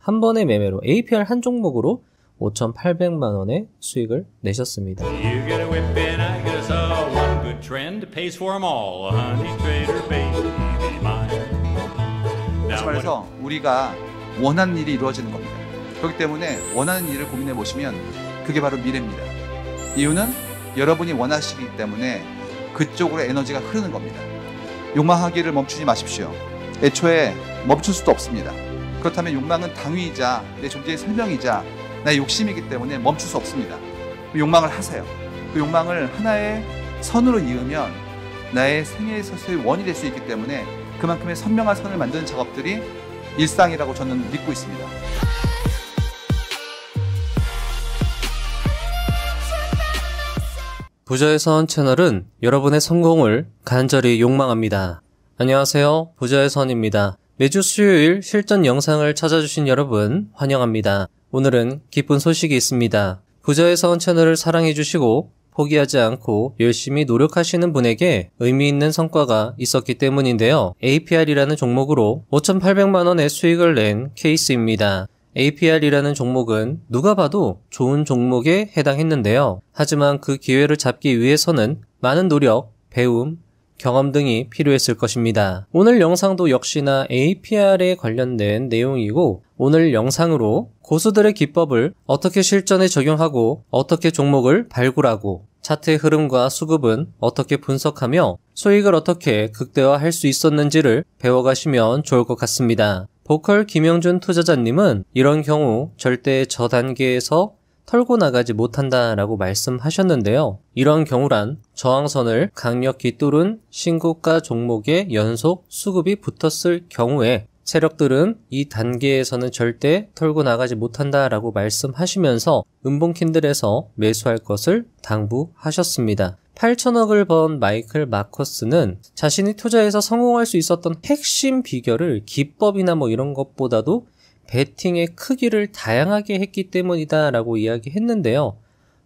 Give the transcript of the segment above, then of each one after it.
한 번의 매매로 APR 한 종목으로 5,800만원의 수익을 내셨습니다. You get a whip and I get a saw. One good trend pays for them all. A honey trader baby mine. 다시 말해서 우리가 원하는 일이 이루어지는 겁니다. 그렇기 때문에 원하는 일을 고민해 보시면 그게 바로 미래입니다. 이유는 여러분이 원하시기 때문에 그쪽으로 에너지가 흐르는 겁니다. 욕망하기를 멈추지 마십시오. 애초에 멈출 수도 없습니다. 그렇다면 욕망은 당위이자 내 존재의 설명이자 나의 욕심이기 때문에 멈출 수 없습니다. 그 욕망을 하세요. 그 욕망을 하나의 선으로 이으면 나의 생애에 있어서의 원이 될 수 있기 때문에 그만큼의 선명한 선을 만드는 작업들이 일상이라고 저는 믿고 있습니다. 부자의 선 채널은 여러분의 성공을 간절히 욕망합니다. 안녕하세요. 부자의 선입니다. 매주 수요일 실전 영상을 찾아주신 여러분 환영합니다. 오늘은 기쁜 소식이 있습니다. 부자의 선 채널을 사랑해주시고 포기하지 않고 열심히 노력하시는 분에게 의미 있는 성과가 있었기 때문인데요. APR이라는 종목으로 5,800만원의 수익을 낸 케이스입니다. APR이라는 종목은 누가 봐도 좋은 종목에 해당했는데요. 하지만 그 기회를 잡기 위해서는 많은 노력, 배움, 경험 등이 필요했을 것입니다. 오늘 영상도 역시나 APR에 관련된 내용이고 오늘 영상으로 고수들의 기법을 어떻게 실전에 적용하고 어떻게 종목을 발굴하고 차트의 흐름과 수급은 어떻게 분석하며 수익을 어떻게 극대화할 수 있었는지를 배워가시면 좋을 것 같습니다. 보컬 김영준 투자자님은 이런 경우 절대 저 단계에서 털고 나가지 못한다라고 말씀하셨는데요. 이런 경우란 저항선을 강력히 뚫은 신고가 종목에 연속 수급이 붙었을 경우에 세력들은 이 단계에서는 절대 털고 나가지 못한다라고 말씀하시면서 음봉캔들에서 매수할 것을 당부하셨습니다. 8천억을 번 마이클 마커스는 자신이 투자해서 성공할 수 있었던 핵심 비결을 기법이나 이런 것보다도 베팅의 크기를 다양하게 했기 때문이다 라고 이야기했는데요.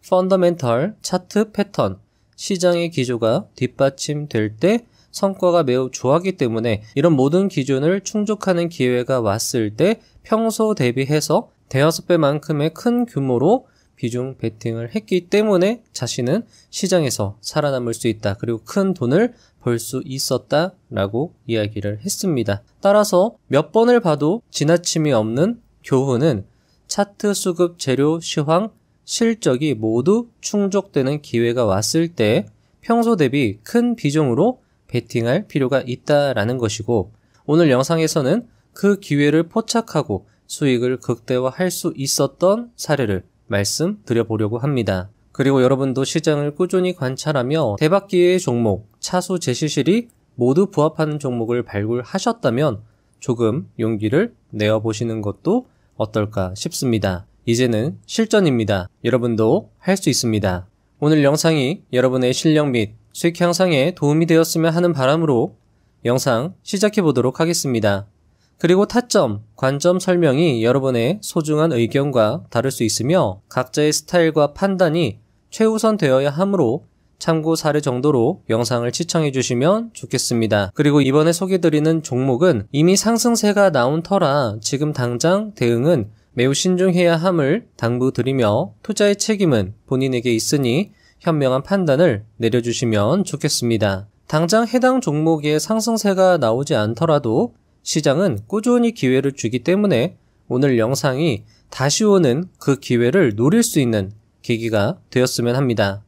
펀더멘털, 차트 패턴, 시장의 기조가 뒷받침될 때 성과가 매우 좋았기 때문에 이런 모든 기준을 충족하는 기회가 왔을 때 평소 대비해서 대여섯 배만큼의 큰 규모로 비중 베팅을 했기 때문에 자신은 시장에서 살아남을 수 있다. 그리고 큰 돈을 벌 수 있었다 라고 이야기를 했습니다. 따라서 몇 번을 봐도 지나침이 없는 교훈은 차트 수급 재료 시황 실적이 모두 충족되는 기회가 왔을 때 평소 대비 큰 비중으로 베팅할 필요가 있다라는 것이고 오늘 영상에서는 그 기회를 포착하고 수익을 극대화할 수 있었던 사례를 말씀드려보려고 합니다. 그리고 여러분도 시장을 꾸준히 관찰하며 대박기회의 종목, 차수 제시실이 모두 부합하는 종목을 발굴하셨다면 조금 용기를 내어보시는 것도 어떨까 싶습니다. 이제는 실전입니다. 여러분도 할 수 있습니다. 오늘 영상이 여러분의 실력 및 수익 향상에 도움이 되었으면 하는 바람으로 영상 시작해 보도록 하겠습니다. 그리고 타점, 관점 설명이 여러분의 소중한 의견과 다를 수 있으며 각자의 스타일과 판단이 최우선 되어야 하므로 참고 사례 정도로 영상을 시청해 주시면 좋겠습니다. 그리고 이번에 소개드리는 종목은 이미 상승세가 나온 터라 지금 당장 대응은 매우 신중해야 함을 당부드리며 투자의 책임은 본인에게 있으니 현명한 판단을 내려주시면 좋겠습니다. 당장 해당 종목에 상승세가 나오지 않더라도 시장은 꾸준히 기회를 주기 때문에 오늘 영상이 다시 오는 그 기회를 노릴 수 있는 계기가 되었으면 합니다.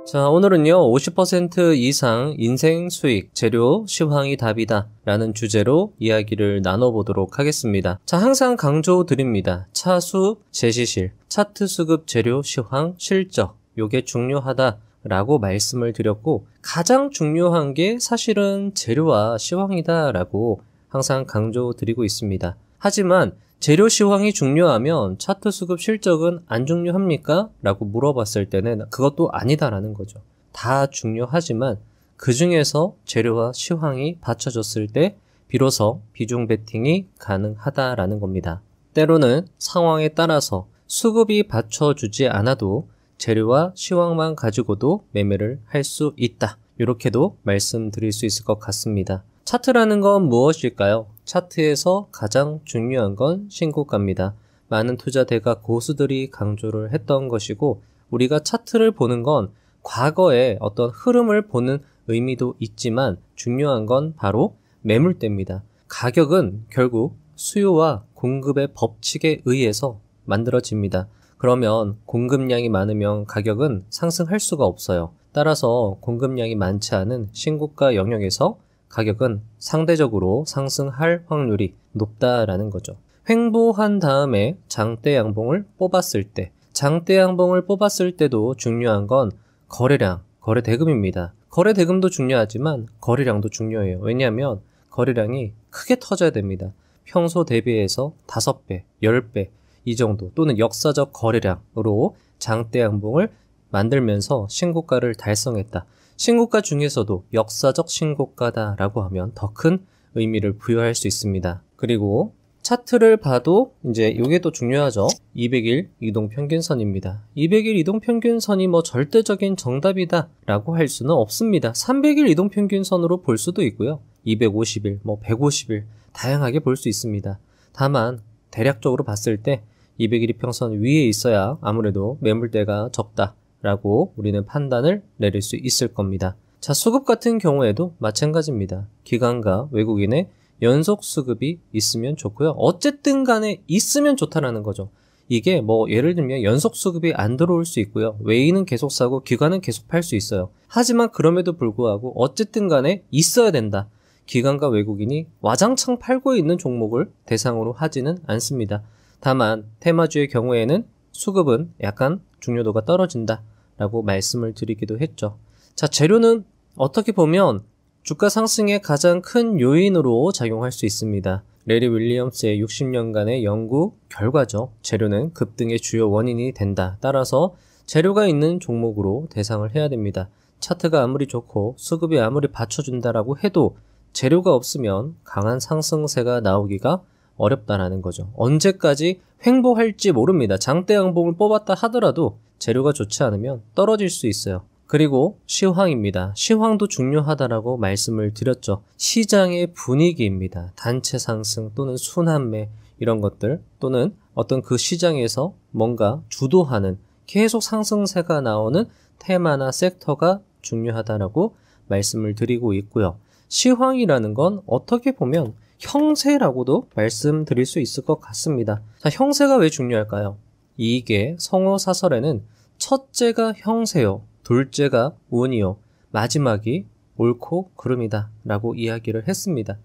자, 오늘은요 50% 이상 인생 수익 재료 시황이 답이다 라는 주제로 이야기를 나눠보도록 하겠습니다. 자, 항상 강조드립니다. 차수 제시실, 차트 수급 재료 시황 실적 요게 중요하다 라고 말씀을 드렸고 가장 중요한 게 사실은 재료와 시황이다 라고 항상 강조드리고 있습니다. 하지만 재료 시황이 중요하면 차트 수급 실적은 안 중요합니까? 라고 물어봤을 때는 그것도 아니다라는 거죠. 다 중요하지만 그 중에서 재료와 시황이 받쳐졌을 때 비로소 비중 베팅이 가능하다라는 겁니다. 때로는 상황에 따라서 수급이 받쳐주지 않아도 재료와 시황만 가지고도 매매를 할 수 있다. 이렇게도 말씀드릴 수 있을 것 같습니다. 차트라는 건 무엇일까요? 차트에서 가장 중요한 건 신고가입니다. 많은 투자대가 고수들이 강조를 했던 것이고, 우리가 차트를 보는 건 과거의 어떤 흐름을 보는 의미도 있지만 중요한 건 바로 매물대입니다. 가격은 결국 수요와 공급의 법칙에 의해서 만들어집니다. 그러면 공급량이 많으면 가격은 상승할 수가 없어요. 따라서 공급량이 많지 않은 신고가 영역에서 가격은 상대적으로 상승할 확률이 높다라는 거죠. 횡보한 다음에 장대 양봉을 뽑았을 때, 장대 양봉을 뽑았을 때도 중요한 건 거래량, 거래 대금입니다. 거래 대금도 중요하지만 거래량도 중요해요. 왜냐하면 거래량이 크게 터져야 됩니다. 평소 대비해서 5배, 10배 이 정도 또는 역사적 거래량으로 장대 양봉을 만들면서 신고가를 달성했다. 신고가 중에서도 역사적 신고가다라고 하면 더 큰 의미를 부여할 수 있습니다. 그리고 차트를 봐도 이제 이게 또 중요하죠. 200일 이동평균선입니다. 200일 이동평균선이 뭐 절대적인 정답이다 라고 할 수는 없습니다. 300일 이동평균선으로 볼 수도 있고요. 250일, 뭐 150일 다양하게 볼 수 있습니다. 다만 대략적으로 봤을 때 200일 이평선 위에 있어야 아무래도 매물대가 적다라고 우리는 판단을 내릴 수 있을 겁니다. 자, 수급 같은 경우에도 마찬가지입니다. 기관과 외국인의 연속 수급이 있으면 좋고요. 어쨌든 간에 있으면 좋다라는 거죠. 이게 뭐 예를 들면 연속 수급이 안 들어올 수 있고요. 외인은 계속 사고 기관은 계속 팔 수 있어요. 하지만 그럼에도 불구하고 어쨌든 간에 있어야 된다. 기관과 외국인이 와장창 팔고 있는 종목을 대상으로 하지는 않습니다. 다만 테마주의 경우에는 수급은 약간 중요도가 떨어진다 라고 말씀을 드리기도 했죠. 자, 재료는 어떻게 보면 주가 상승의 가장 큰 요인으로 작용할 수 있습니다. 레리 윌리엄스의 60년간의 연구 결과죠. 재료는 급등의 주요 원인이 된다. 따라서 재료가 있는 종목으로 대상을 해야 됩니다. 차트가 아무리 좋고 수급이 아무리 받쳐준다라고 해도 재료가 없으면 강한 상승세가 나오기가 어렵다라는 거죠. 언제까지 횡보할지 모릅니다. 장대 양봉을 뽑았다 하더라도 재료가 좋지 않으면 떨어질 수 있어요. 그리고 시황입니다. 시황도 중요하다라고 말씀을 드렸죠. 시장의 분위기입니다. 단체 상승 또는 순환매 이런 것들 또는 어떤 그 시장에서 뭔가 주도하는 계속 상승세가 나오는 테마나 섹터가 중요하다라고 말씀을 드리고 있고요. 시황이라는 건 어떻게 보면 형세라고도 말씀드릴 수 있을 것 같습니다. 자, 형세가 왜 중요할까요? 이게 성어사설에는 첫째가 형세요. 둘째가 운이요. 마지막이 옳고 그름이다 라고 이야기를 했습니다.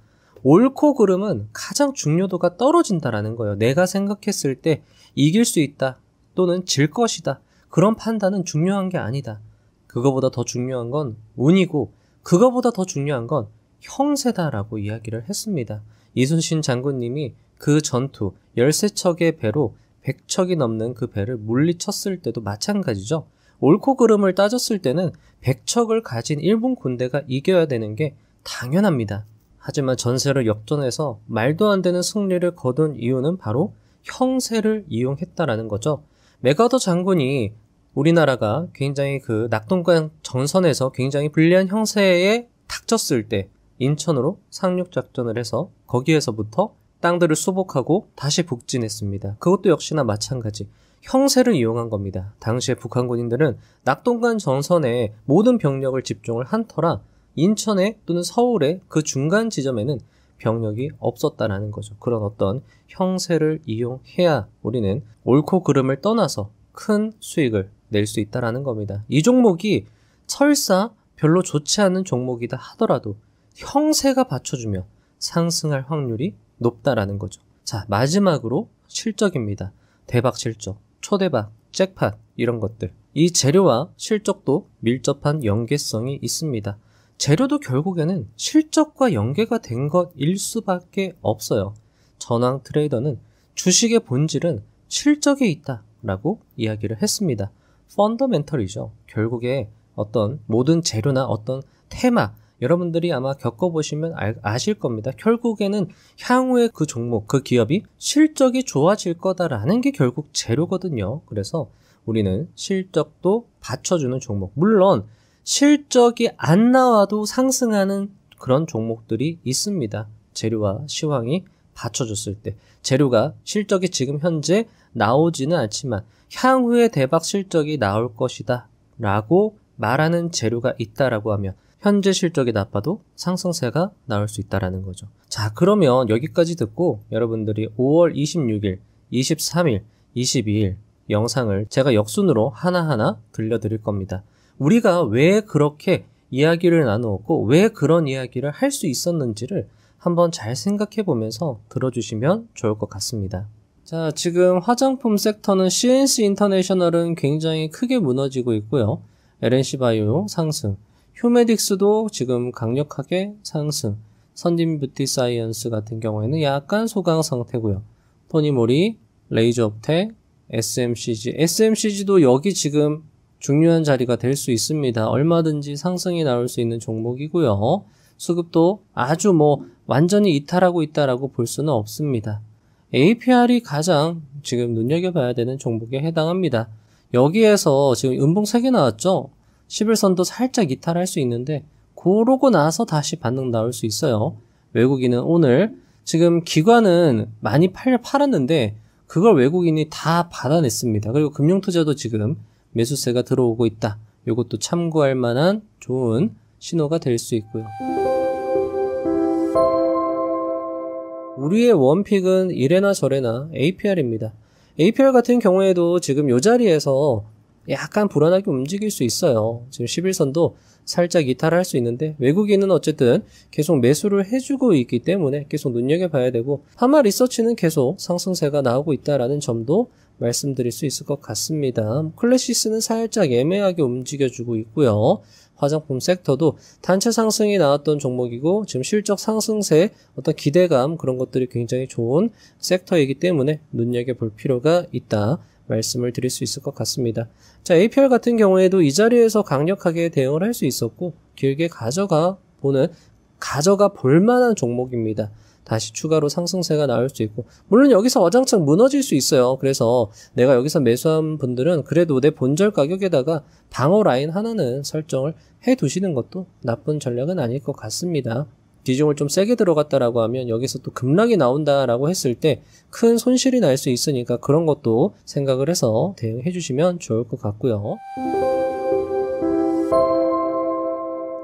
옳고 그름은 가장 중요도가 떨어진다라는 거예요. 내가 생각했을 때 이길 수 있다 또는 질 것이다. 그런 판단은 중요한 게 아니다. 그거보다 더 중요한 건 운이고 그거보다 더 중요한 건 형세다라고 이야기를 했습니다. 이순신 장군님이 그 전투 13척의 배로 100척이 넘는 그 배를 물리쳤을 때도 마찬가지죠. 옳고 그름을 따졌을 때는 100척을 가진 일본 군대가 이겨야 되는 게 당연합니다. 하지만 전세를 역전해서 말도 안 되는 승리를 거둔 이유는 바로 형세를 이용했다라는 거죠. 메가더 장군이 우리나라가 굉장히 그 낙동강 전선에서 굉장히 불리한 형세에 닥쳤을 때 인천으로 상륙작전을 해서 거기에서부터 땅들을 수복하고 다시 북진했습니다. 그것도 역시나 마찬가지. 형세를 이용한 겁니다. 당시에 북한 군인들은 낙동강 전선에 모든 병력을 집중을 한 터라 인천에 또는 서울에 그 중간 지점에는 병력이 없었다라는 거죠. 그런 어떤 형세를 이용해야 우리는 옳고 그름을 떠나서 큰 수익을 낼 수 있다라는 겁니다. 이 종목이 설사 별로 좋지 않은 종목이다 하더라도 형세가 받쳐주면 상승할 확률이 높다라는 거죠. 자, 마지막으로 실적입니다. 대박 실적, 초대박, 잭팟 이런 것들. 이 재료와 실적도 밀접한 연계성이 있습니다. 재료도 결국에는 실적과 연계가 된 것일 수밖에 없어요. 전황 트레이더는 주식의 본질은 실적에 있다라고 이야기를 했습니다. 펀더멘털이죠. 결국에 어떤 모든 재료나 어떤 테마, 여러분들이 아마 겪어보시면 아실 겁니다. 결국에는 향후에 그 종목, 그 기업이 실적이 좋아질 거다라는 게 결국 재료거든요. 그래서 우리는 실적도 받쳐주는 종목. 물론 실적이 안 나와도 상승하는 그런 종목들이 있습니다. 재료와 시황이 받쳐줬을 때. 재료가 실적이 지금 현재 나오지는 않지만 향후에 대박 실적이 나올 것이다 라고 말하는 재료가 있다라고 하면 현재 실적이 나빠도 상승세가 나올 수 있다라는 거죠. 자, 그러면 여기까지 듣고 여러분들이 5월 26일, 23일, 22일 영상을 제가 역순으로 하나하나 들려드릴 겁니다. 우리가 왜 그렇게 이야기를 나누었고 왜 그런 이야기를 할 수 있었는지를 한번 잘 생각해 보면서 들어주시면 좋을 것 같습니다. 자, 지금 화장품 섹터는 CNC 인터내셔널은 굉장히 크게 무너지고 있고요. LNC 바이오 상승, 휴메딕스도 지금 강력하게 상승, 선딘 뷰티 사이언스 같은 경우에는 약간 소강 상태고요. 토니모리, 레이저업텍, SMCG도 여기 지금 중요한 자리가 될 수 있습니다. 얼마든지 상승이 나올 수 있는 종목이고요. 수급도 아주 완전히 이탈하고 있다라고 볼 수는 없습니다. APR이 가장 지금 눈여겨봐야 되는 종목에 해당합니다. 여기에서 지금 음봉 3개 나왔죠? 11선도 살짝 이탈할 수 있는데 그러고 나서 다시 반등 나올 수 있어요. 외국인은 오늘 지금 기관은 많이 팔았는데 그걸 외국인이 다 받아냈습니다. 그리고 금융투자도 지금 매수세가 들어오고 있다. 이것도 참고할 만한 좋은 신호가 될 수 있고요. 우리의 원픽은 이래나 저래나 APR입니다. APR 같은 경우에도 지금 이 자리에서 약간 불안하게 움직일 수 있어요. 지금 11선도 살짝 이탈할 수 있는데 외국인은 어쨌든 계속 매수를 해주고 있기 때문에 계속 눈여겨봐야 되고 하마 리서치는 계속 상승세가 나오고 있다라는 점도 말씀드릴 수 있을 것 같습니다. 클래시스는 살짝 애매하게 움직여주고 있고요. 화장품 섹터도 단체 상승이 나왔던 종목이고 지금 실적 상승세 어떤 기대감 그런 것들이 굉장히 좋은 섹터이기 때문에 눈여겨볼 필요가 있다 말씀을 드릴 수 있을 것 같습니다. 자, APR 같은 경우에도 이 자리에서 강력하게 대응을 할 수 있었고 길게 가져가 볼 만한 종목입니다. 다시 추가로 상승세가 나올 수 있고 물론 여기서 어장창 무너질 수 있어요. 그래서 내가 여기서 매수한 분들은 그래도 내 본절 가격에다가 방어 라인 하나는 설정을 해 두시는 것도 나쁜 전략은 아닐 것 같습니다. 비중을 좀 세게 들어갔다라고 하면 여기서 또 급락이 나온다라고 했을 때 큰 손실이 날 수 있으니까 그런 것도 생각을 해서 대응해 주시면 좋을 것 같고요.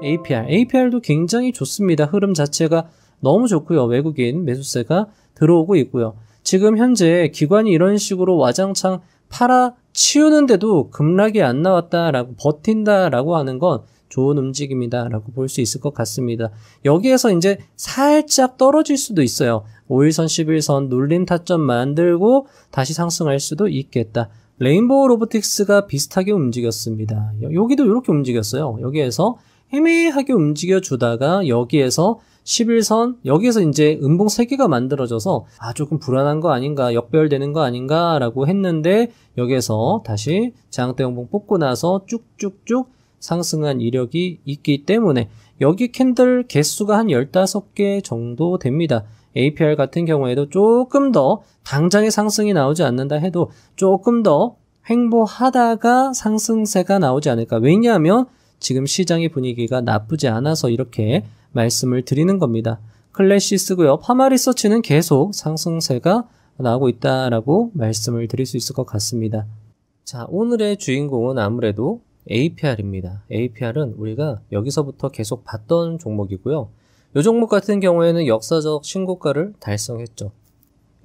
APR도 굉장히 좋습니다. 흐름 자체가 너무 좋고요. 외국인 매수세가 들어오고 있고요. 지금 현재 기관이 이런 식으로 와장창 팔아 치우는데도 급락이 안 나왔다라고 버틴다라고 하는 건 좋은 움직임이다라고 볼 수 있을 것 같습니다. 여기에서 이제 살짝 떨어질 수도 있어요. 5일선, 11선 눌린 타점 만들고 다시 상승할 수도 있겠다. 레인보우 로보틱스가 비슷하게 움직였습니다. 여기도 이렇게 움직였어요. 여기에서 애매하게 움직여주다가 여기에서 11선, 여기에서 이제 음봉 3개가 만들어져서 조금 불안한 거 아닌가, 역별되는 거 아닌가 라고 했는데 여기에서 다시 장대 음봉 뽑고 나서 쭉쭉쭉 상승한 이력이 있기 때문에 여기 캔들 개수가 한 15개 정도 됩니다. APR 같은 경우에도 조금 더 당장의 상승이 나오지 않는다 해도 조금 더 횡보하다가 상승세가 나오지 않을까. 왜냐하면 지금 시장의 분위기가 나쁘지 않아서 이렇게 말씀을 드리는 겁니다. 클래시스고요. 파마 리서치는 계속 상승세가 나오고 있다라고 말씀을 드릴 수 있을 것 같습니다. 자, 오늘의 주인공은 아무래도 APR입니다. APR은 우리가 여기서부터 계속 봤던 종목이고요. 이 종목 같은 경우에는 역사적 신고가를 달성했죠.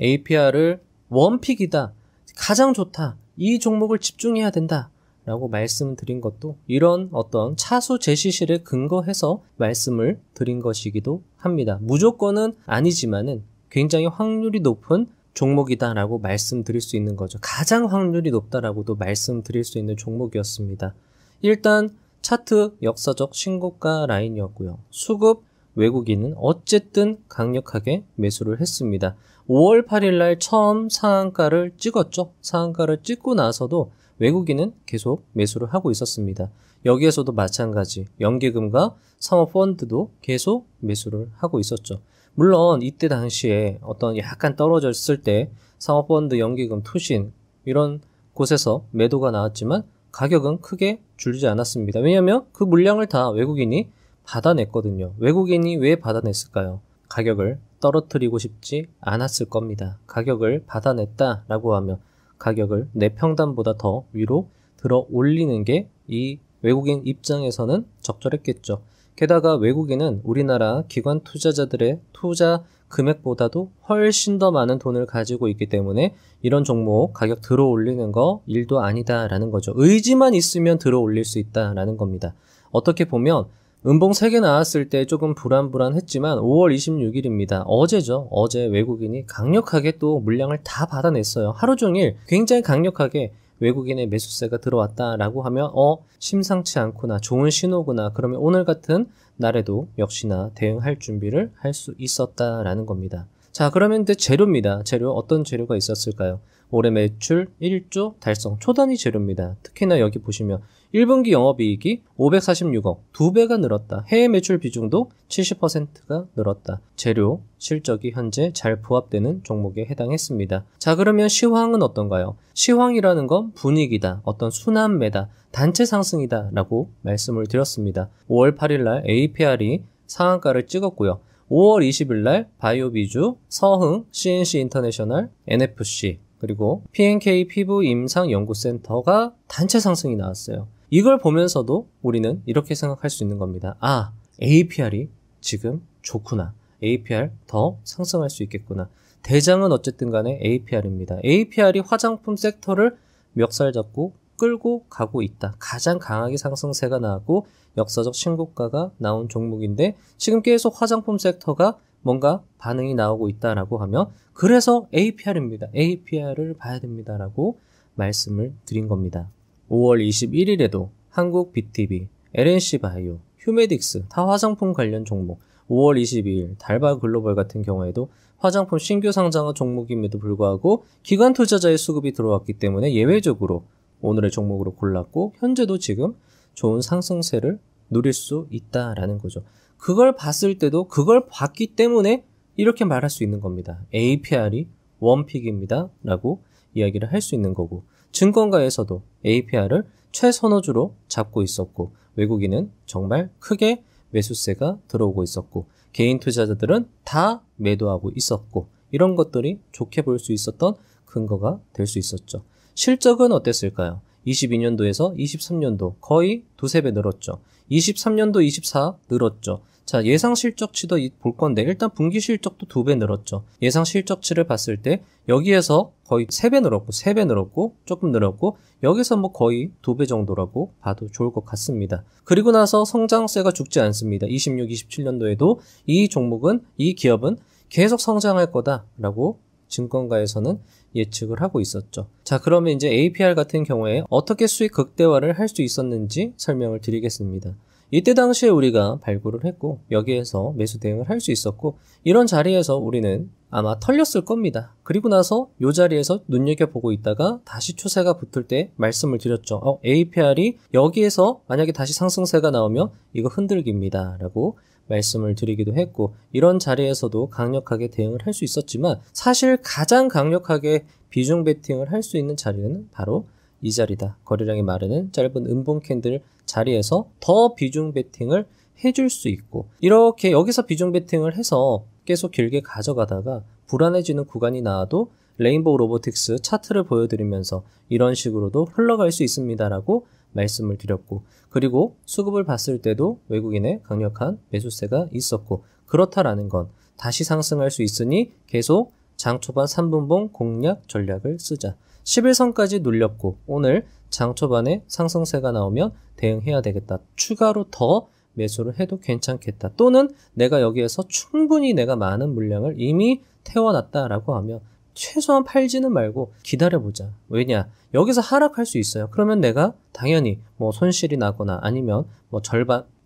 APR을 원픽이다, 가장 좋다, 이 종목을 집중해야 된다 라고 말씀드린 것도 이런 어떤 차수 제시실에 근거해서 말씀을 드린 것이기도 합니다. 무조건은 아니지만은 굉장히 확률이 높은 종목이다라고 말씀드릴 수 있는 거죠. 가장 확률이 높다라고도 말씀드릴 수 있는 종목이었습니다. 일단 차트 역사적 신고가 라인이었고요. 수급 외국인은 어쨌든 강력하게 매수를 했습니다. 5월 8일 날 처음 상한가를 찍었죠. 상한가를 찍고 나서도 외국인은 계속 매수를 하고 있었습니다. 여기에서도 마찬가지 연기금과 사모펀드도 계속 매수를 하고 있었죠. 물론 이때 당시에 어떤 약간 떨어졌을 때 사모펀드, 연기금, 투신 이런 곳에서 매도가 나왔지만 가격은 크게 줄지 않았습니다. 왜냐하면 그 물량을 다 외국인이 받아냈거든요. 외국인이 왜 받아냈을까요? 가격을 떨어뜨리고 싶지 않았을 겁니다. 가격을 받아냈다라고 하면 가격을 내 평단보다 더 위로 들어 올리는 게 이 외국인 입장에서는 적절했겠죠. 게다가 외국인은 우리나라 기관 투자자들의 투자 금액보다도 훨씬 더 많은 돈을 가지고 있기 때문에 이런 종목 가격 들어 올리는 거 일도 아니다라는 거죠. 의지만 있으면 들어 올릴 수 있다라는 겁니다. 어떻게 보면 음봉 3개 나왔을 때 조금 불안했지만 5월 26일입니다. 어제죠. 어제 외국인이 강력하게 또 물량을 다 받아냈어요. 하루 종일 굉장히 강력하게 외국인의 매수세가 들어왔다라고 하면 심상치 않구나, 좋은 신호구나. 그러면 오늘 같은 날에도 역시나 대응할 준비를 할 수 있었다라는 겁니다. 자, 그러면 이제 재료입니다. 재료 어떤 재료가 있었을까요? 올해 매출 1조 달성 초단위 재료입니다. 특히나 여기 보시면 1분기 영업이익이 546억, 2배가 늘었다. 해외 매출 비중도 70%가 늘었다. 재료, 실적이 현재 잘 부합되는 종목에 해당했습니다. 자, 그러면 시황은 어떤가요? 시황이라는 건 분위기다, 어떤 순환매다, 단체 상승이다 라고 말씀을 드렸습니다. 5월 8일날 APR이 상한가를 찍었고요. 5월 20일날 바이오비주, 서흥, CNC 인터내셔널, NFC, 그리고 P&K 피부 임상 연구센터가 단체 상승이 나왔어요. 이걸 보면서도 우리는 이렇게 생각할 수 있는 겁니다. 아, APR이 지금 좋구나. APR 더 상승할 수 있겠구나. 대장은 어쨌든 간에 APR입니다. APR이 화장품 섹터를 멱살 잡고 끌고 가고 있다. 가장 강하게 상승세가 나고 역사적 신고가가 나온 종목인데 지금 계속 화장품 섹터가 뭔가 반응이 나오고 있다라고 하면 그래서 APR입니다. APR을 봐야 됩니다라고 말씀을 드린 겁니다. 5월 21일에도 한국 BTB, LNC바이오, 휴메딕스 다 화장품 관련 종목, 5월 22일 달바 글로벌 같은 경우에도 화장품 신규 상장한 종목임에도 불구하고 기관 투자자의 수급이 들어왔기 때문에 예외적으로 오늘의 종목으로 골랐고 현재도 지금 좋은 상승세를 누릴 수 있다라는 거죠. 그걸 봤을 때도 그걸 봤기 때문에 이렇게 말할 수 있는 겁니다. APR이 원픽입니다 라고 이야기를 할 수 있는 거고, 증권가에서도 APR을 최선호주로 잡고 있었고 외국인은 정말 크게 매수세가 들어오고 있었고 개인 투자자들은 다 매도하고 있었고 이런 것들이 좋게 볼 수 있었던 근거가 될 수 있었죠. 실적은 어땠을까요? 22년도에서 23년도 거의 두세 배 늘었죠. 23년도 24 늘었죠. 자, 예상 실적치도 볼 건데 일단 분기 실적도 2배 늘었죠. 예상 실적치를 봤을 때 여기에서 거의 3배 늘었고 3배 늘었고 조금 늘었고 여기서 뭐 거의 2배 정도라고 봐도 좋을 것 같습니다. 그리고 나서 성장세가 죽지 않습니다. 26, 27년도에도 이 종목은, 이 기업은 계속 성장할 거다라고 증권가에서는 예측을 하고 있었죠. 자, 그러면 이제 APR 같은 경우에 어떻게 수익 극대화를 할 수 있었는지 설명을 드리겠습니다. 이때 당시에 우리가 발굴을 했고 여기에서 매수 대응을 할 수 있었고 이런 자리에서 우리는 아마 털렸을 겁니다. 그리고 나서 이 자리에서 눈여겨보고 있다가 다시 추세가 붙을 때 말씀을 드렸죠. APR이 여기에서 만약에 다시 상승세가 나오면 이거 흔들기입니다 라고 말씀을 드리기도 했고 이런 자리에서도 강력하게 대응을 할 수 있었지만 사실 가장 강력하게 비중 베팅을 할 수 있는 자리는 바로 이 자리다. 거래량이 마르는 짧은 음봉 캔들 자리에서 더 비중 베팅을 해줄 수 있고 이렇게 여기서 비중 베팅을 해서 계속 길게 가져가다가 불안해지는 구간이 나와도 레인보우 로보틱스 차트를 보여드리면서 이런 식으로도 흘러갈 수 있습니다라고 말씀을 드렸고 그리고 수급을 봤을 때도 외국인의 강력한 매수세가 있었고 그렇다라는 건 다시 상승할 수 있으니 계속 장 초반 3분봉 공략 전략을 쓰자. 11선까지 눌렸고 오늘 장 초반에 상승세가 나오면 대응해야 되겠다. 추가로 더 매수를 해도 괜찮겠다. 또는 내가 여기에서 충분히 내가 많은 물량을 이미 태워놨다라고 하면 최소한 팔지는 말고 기다려보자. 왜냐? 여기서 하락할 수 있어요. 그러면 내가 당연히 뭐 손실이 나거나 아니면 뭐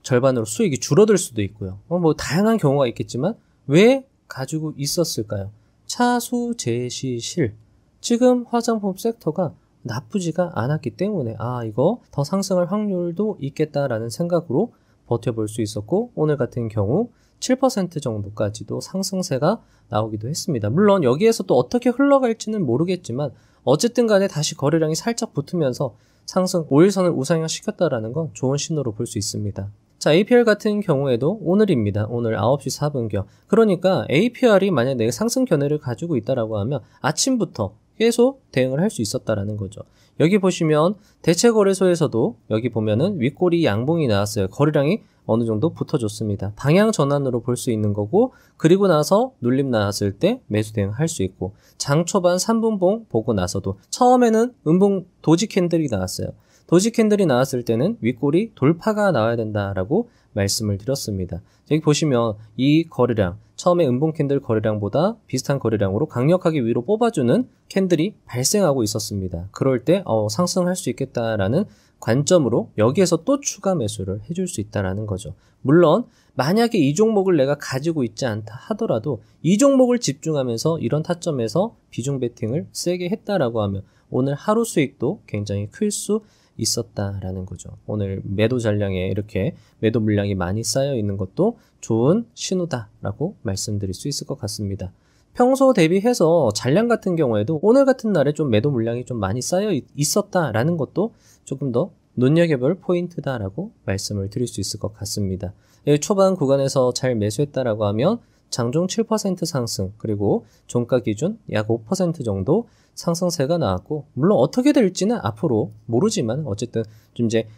절반으로 수익이 줄어들 수도 있고요. 뭐 다양한 경우가 있겠지만 왜 가지고 있었을까요? 차수 제시실. 지금 화장품 섹터가 나쁘지가 않았기 때문에 이거 더 상승할 확률도 있겠다라는 생각으로 버텨볼 수 있었고 오늘 같은 경우 7% 정도까지도 상승세가 나오기도 했습니다. 물론 여기에서 또 어떻게 흘러갈지는 모르겠지만 어쨌든 간에 다시 거래량이 살짝 붙으면서 상승 5일선을 우상향시켰다라는 건 좋은 신호로 볼 수 있습니다. 자, APR 같은 경우에도 오늘입니다. 오늘 9시 4분경. 그러니까 APR이 만약 내가 상승 견해를 가지고 있다라고 하면 아침부터 계속 대응을 할 수 있었다라는 거죠. 여기 보시면 대체거래소에서도 여기 보면은 윗꼬리 양봉이 나왔어요. 거래량이 어느 정도 붙어줬습니다. 방향 전환으로 볼 수 있는 거고, 그리고 나서 눌림 나왔을 때 매수 대응할 수 있고, 장 초반 3분봉 보고 나서도 처음에는 음봉 도지 캔들이 나왔어요. 도지 캔들이 나왔을 때는 윗꼬리 돌파가 나와야 된다라고 말씀을 드렸습니다. 여기 보시면 이 거래량, 처음에 음봉 캔들 거래량보다 비슷한 거래량으로 강력하게 위로 뽑아주는 캔들이 발생하고 있었습니다. 그럴 때 상승할 수 있겠다라는 관점으로 여기에서 또 추가 매수를 해줄 수 있다라는 거죠. 물론 만약에 이 종목을 내가 가지고 있지 않다 하더라도 이 종목을 집중하면서 이런 타점에서 비중 베팅을 세게 했다라고 하면 오늘 하루 수익도 굉장히 클 수 있었다라는 거죠. 오늘 매도 잔량에 이렇게 매도 물량이 많이 쌓여 있는 것도 좋은 신호다라고 말씀드릴 수 있을 것 같습니다. 평소 대비해서 잔량 같은 경우에도 오늘 같은 날에 좀 매도 물량이 좀 많이 쌓여 있었다라는 것도 조금 더 눈여겨볼 포인트다라고 말씀을 드릴 수 있을 것 같습니다. 초반 구간에서 잘 매수했다라고 하면 장중 7% 상승, 그리고 종가 기준 약 5% 정도 상승세가 나왔고, 물론 어떻게 될지는 앞으로 모르지만 어쨌든 좀 이제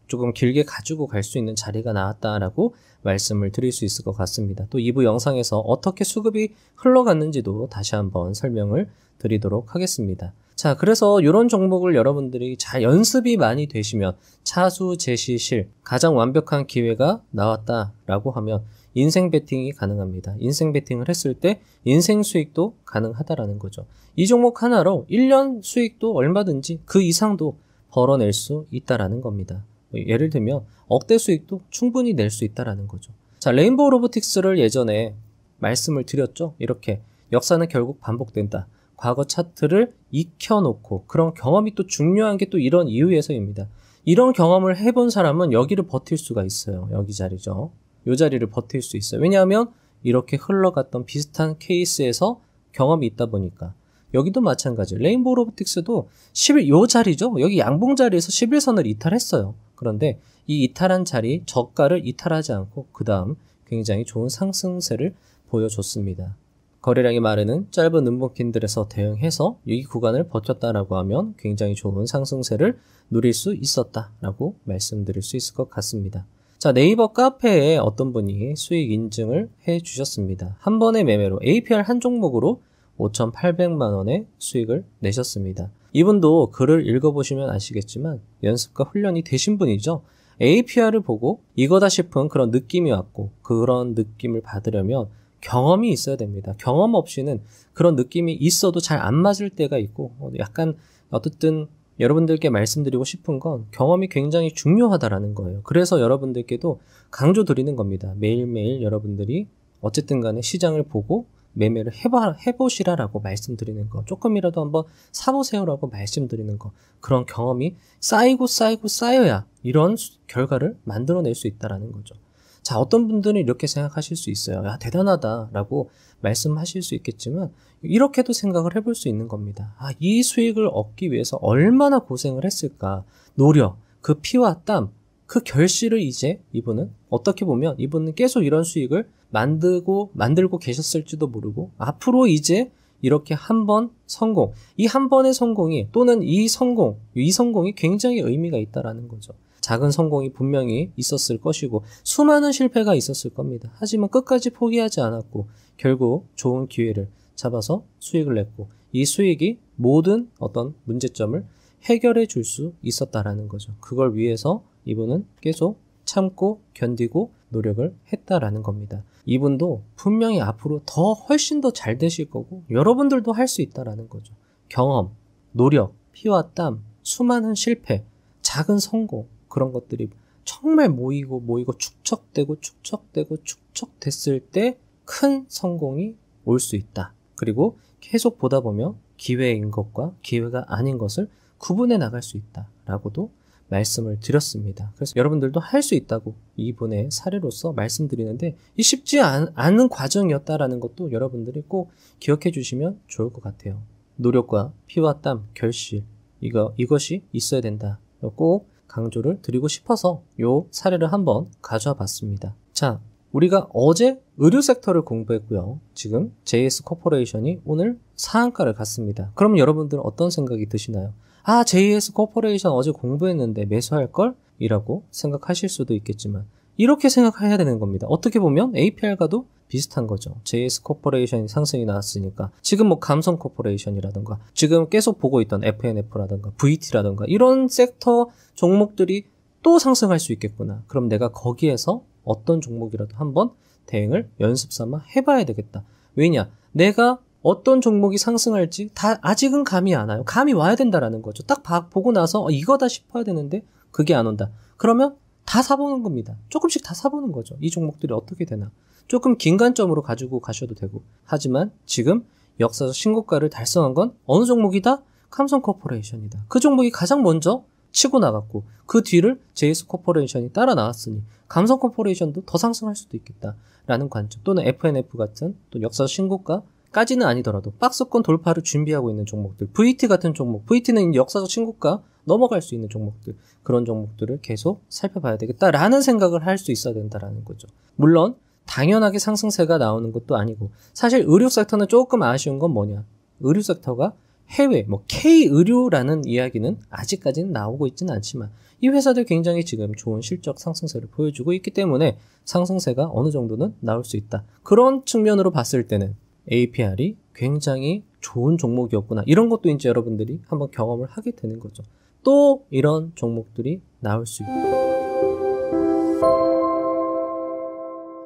조금 길게 가지고 갈 수 있는 자리가 나왔다라고 말씀을 드릴 수 있을 것 같습니다. 또 2부 영상에서 어떻게 수급이 흘러갔는지도 다시 한번 설명을 드리도록 하겠습니다. 자, 그래서 이런 종목을 여러분들이 잘 연습이 많이 되시면 차수 제시실 가장 완벽한 기회가 나왔다라고 하면 인생 베팅이 가능합니다. 인생 베팅을 했을 때 인생 수익도 가능하다라는 거죠. 이 종목 하나로 1년 수익도 얼마든지 그 이상도 벌어낼 수 있다라는 겁니다. 예를 들면 억대 수익도 충분히 낼 수 있다라는 거죠. 자, 레인보우 로보틱스를 예전에 말씀을 드렸죠. 이렇게 역사는 결국 반복된다. 과거 차트를 익혀놓고, 그런 경험이 또 중요한 게 또 이런 이유에서입니다. 이런 경험을 해본 사람은 여기를 버틸 수가 있어요. 여기 자리죠. 이 자리를 버틸 수 있어요. 왜냐하면 이렇게 흘러갔던 비슷한 케이스에서 경험이 있다 보니까. 여기도 마찬가지. 레인보우 로보틱스도 요 자리죠. 여기 양봉 자리에서 11선을 이탈했어요. 그런데 이 이탈한 자리, 저가를 이탈하지 않고 그 다음 굉장히 좋은 상승세를 보여줬습니다. 거래량이 마르는 짧은 음봉 캔들에서 대응해서 이 구간을 버텼다라고 하면 굉장히 좋은 상승세를 누릴 수 있었다라고 말씀드릴 수 있을 것 같습니다. 자, 네이버 카페에 어떤 분이 수익 인증을 해 주셨습니다. 한 번의 매매로 APR 한 종목으로 5,800만 원의 수익을 내셨습니다. 이분도 글을 읽어보시면 아시겠지만 연습과 훈련이 되신 분이죠. APR을 보고 이거다 싶은 그런 느낌이 왔고, 그런 느낌을 받으려면 경험이 있어야 됩니다. 경험 없이는 그런 느낌이 있어도 잘 안 맞을 때가 있고, 약간 어쨌든 여러분들께 말씀드리고 싶은 건 경험이 굉장히 중요하다라는 거예요. 그래서 여러분들께도 강조드리는 겁니다. 매일매일 여러분들이 어쨌든 간에 시장을 보고 매매를 해보시라라고 말씀드리는 거, 조금이라도 한번 사보세요라고 말씀드리는 거, 그런 경험이 쌓여야 이런 결과를 만들어낼 수 있다라는 거죠. 자, 어떤 분들은 이렇게 생각하실 수 있어요. 야, 대단하다라고 말씀하실 수 있겠지만 이렇게도 생각을 해볼 수 있는 겁니다. 아, 이 수익을 얻기 위해서 얼마나 고생을 했을까. 노력, 그 피와 땀, 그 결실을 이제 이분은 어떻게 보면 이분은 계속 이런 수익을 만들고 계셨을지도 모르고, 앞으로 이제 이렇게 한 번 성공, 이 한 번의 성공이, 또는 이 성공이 굉장히 의미가 있다라는 거죠. 작은 성공이 분명히 있었을 것이고 수많은 실패가 있었을 겁니다. 하지만 끝까지 포기하지 않았고 결국 좋은 기회를 잡아서 수익을 냈고, 이 수익이 모든 어떤 문제점을 해결해 줄 수 있었다라는 거죠. 그걸 위해서 이분은 계속 참고 견디고 노력을 했다라는 겁니다. 이분도 분명히 앞으로 훨씬 더 잘 되실 거고 여러분들도 할 수 있다라는 거죠. 경험, 노력, 피와 땀, 수많은 실패, 작은 성공, 그런 것들이 정말 모이고 축적됐을 때 큰 성공이 올 수 있다. 그리고 계속 보다 보면 기회인 것과 기회가 아닌 것을 구분해 나갈 수 있다라고도 말씀을 드렸습니다. 그래서 여러분들도 할 수 있다고 이분의 사례로서 말씀드리는데, 이 쉽지 않은 과정이었다라는 것도 여러분들이 꼭 기억해 주시면 좋을 것 같아요. 노력과 피와 땀, 결실 이것이 있어야 된다. 꼭 강조를 드리고 싶어서 요 사례를 한번 가져와 봤습니다. 자, 우리가 어제 의료 섹터를 공부했고요. 지금 JS 코퍼레이션이 오늘 상한가를 갔습니다. 그럼 여러분들은 어떤 생각이 드시나요? 아, JS 코퍼레이션 어제 공부했는데 매수할 걸? 이라고 생각하실 수도 있겠지만 이렇게 생각해야 되는 겁니다. 어떻게 보면 APR과도 비슷한 거죠. JS 코퍼레이션이 상승이 나왔으니까 지금 뭐 감성 코퍼레이션이라든가 지금 계속 보고 있던 FNF라든가 VT라든가 이런 섹터 종목들이 또 상승할 수 있겠구나. 그럼 내가 거기에서 어떤 종목이라도 한번 대응을 연습 삼아 해봐야 되겠다. 왜냐? 내가 어떤 종목이 상승할지 아직은 감이 안 와요. 감이 와야 된다라는 거죠. 딱 보고 나서 이거다 싶어야 되는데 그게 안 온다. 그러면 다 사보는 겁니다. 조금씩 다 사보는 거죠. 이 종목들이 어떻게 되나. 조금 긴 관점으로 가지고 가셔도 되고. 하지만 지금 역사적 신고가를 달성한 건 어느 종목이다? 삼성코퍼레이션이다. 그 종목이 가장 먼저 치고 나갔고 그 뒤를 JS코퍼레이션이 따라 나왔으니 삼성코퍼레이션도 더 상승할 수도 있겠다라는 관점. 또는 FNF 같은 또 역사적 신고가까지는 아니더라도 박스권 돌파를 준비하고 있는 종목들. VT 같은 종목. VT는 역사적 신고가 넘어갈 수 있는 종목들. 그런 종목들을 계속 살펴봐야 되겠다라는 생각을 할 수 있어야 된다라는 거죠. 물론 당연하게 상승세가 나오는 것도 아니고 사실 의료 섹터는 조금 아쉬운 건 뭐냐. 의료 섹터가 해외, K의료라는 이야기는 아직까지는 나오고 있지는 않지만 이 회사들 굉장히 지금 좋은 실적 상승세를 보여주고 있기 때문에 상승세가 어느 정도는 나올 수 있다. 그런 측면으로 봤을 때는 APR이 굉장히 좋은 종목이었구나. 이런 것도 이제 여러분들이 한번 경험을 하게 되는 거죠. 또 이런 종목들이 나올 수 있고.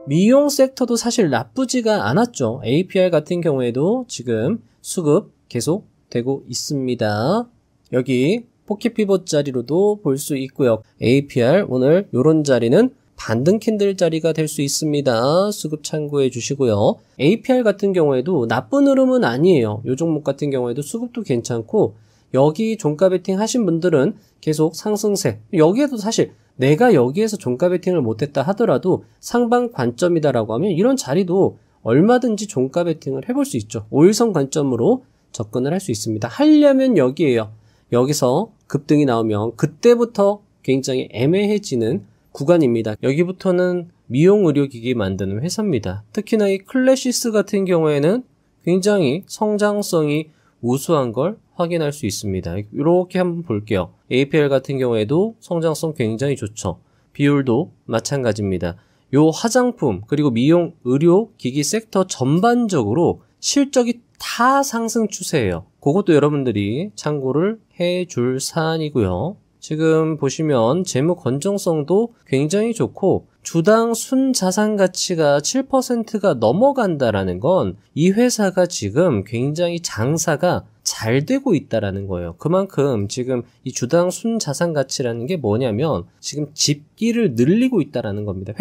미용 섹터도 사실 나쁘지가 않았죠. APR 같은 경우에도 지금 수급 계속 되고 있습니다. 여기 포켓 피벗 자리로도 볼 수 있고요. APR 오늘 요런 자리는 반등 캔들 자리가 될 수 있습니다. 수급 참고해 주시고요. APR 같은 경우에도 나쁜 흐름은 아니에요. 요 종목 같은 경우에도 수급도 괜찮고 여기 종가 베팅 하신 분들은 계속 상승세. 여기에도 사실 내가 여기에서 종가 베팅을 못했다 하더라도 상방 관점이다라고 하면 이런 자리도 얼마든지 종가 베팅을 해볼 수 있죠. 5일선 관점으로 접근을 할 수 있습니다. 하려면 여기에요. 여기서 급등이 나오면 그때부터 굉장히 애매해지는 구간입니다. 여기부터는 미용 의료기기 만드는 회사입니다. 특히나 이 클래시스 같은 경우에는 굉장히 성장성이 우수한 걸 확인할 수 있습니다. 이렇게 한번 볼게요. APR 같은 경우에도 성장성 굉장히 좋죠. 비율도 마찬가지입니다. 요 화장품 그리고 미용 의료기기 섹터 전반적으로 실적이 다 상승 추세예요. 그것도 여러분들이 참고를 해줄 사안이고요. 지금 보시면 재무 건전성도 굉장히 좋고 주당 순자산 가치가 7%가 넘어간다라는 건 이 회사가 지금 굉장히 장사가 잘 되고 있다라는 거예요. 그만큼 지금 이 주당 순자산 가치라는 게 뭐냐면 지금 집기를 늘리고 있다라는 겁니다.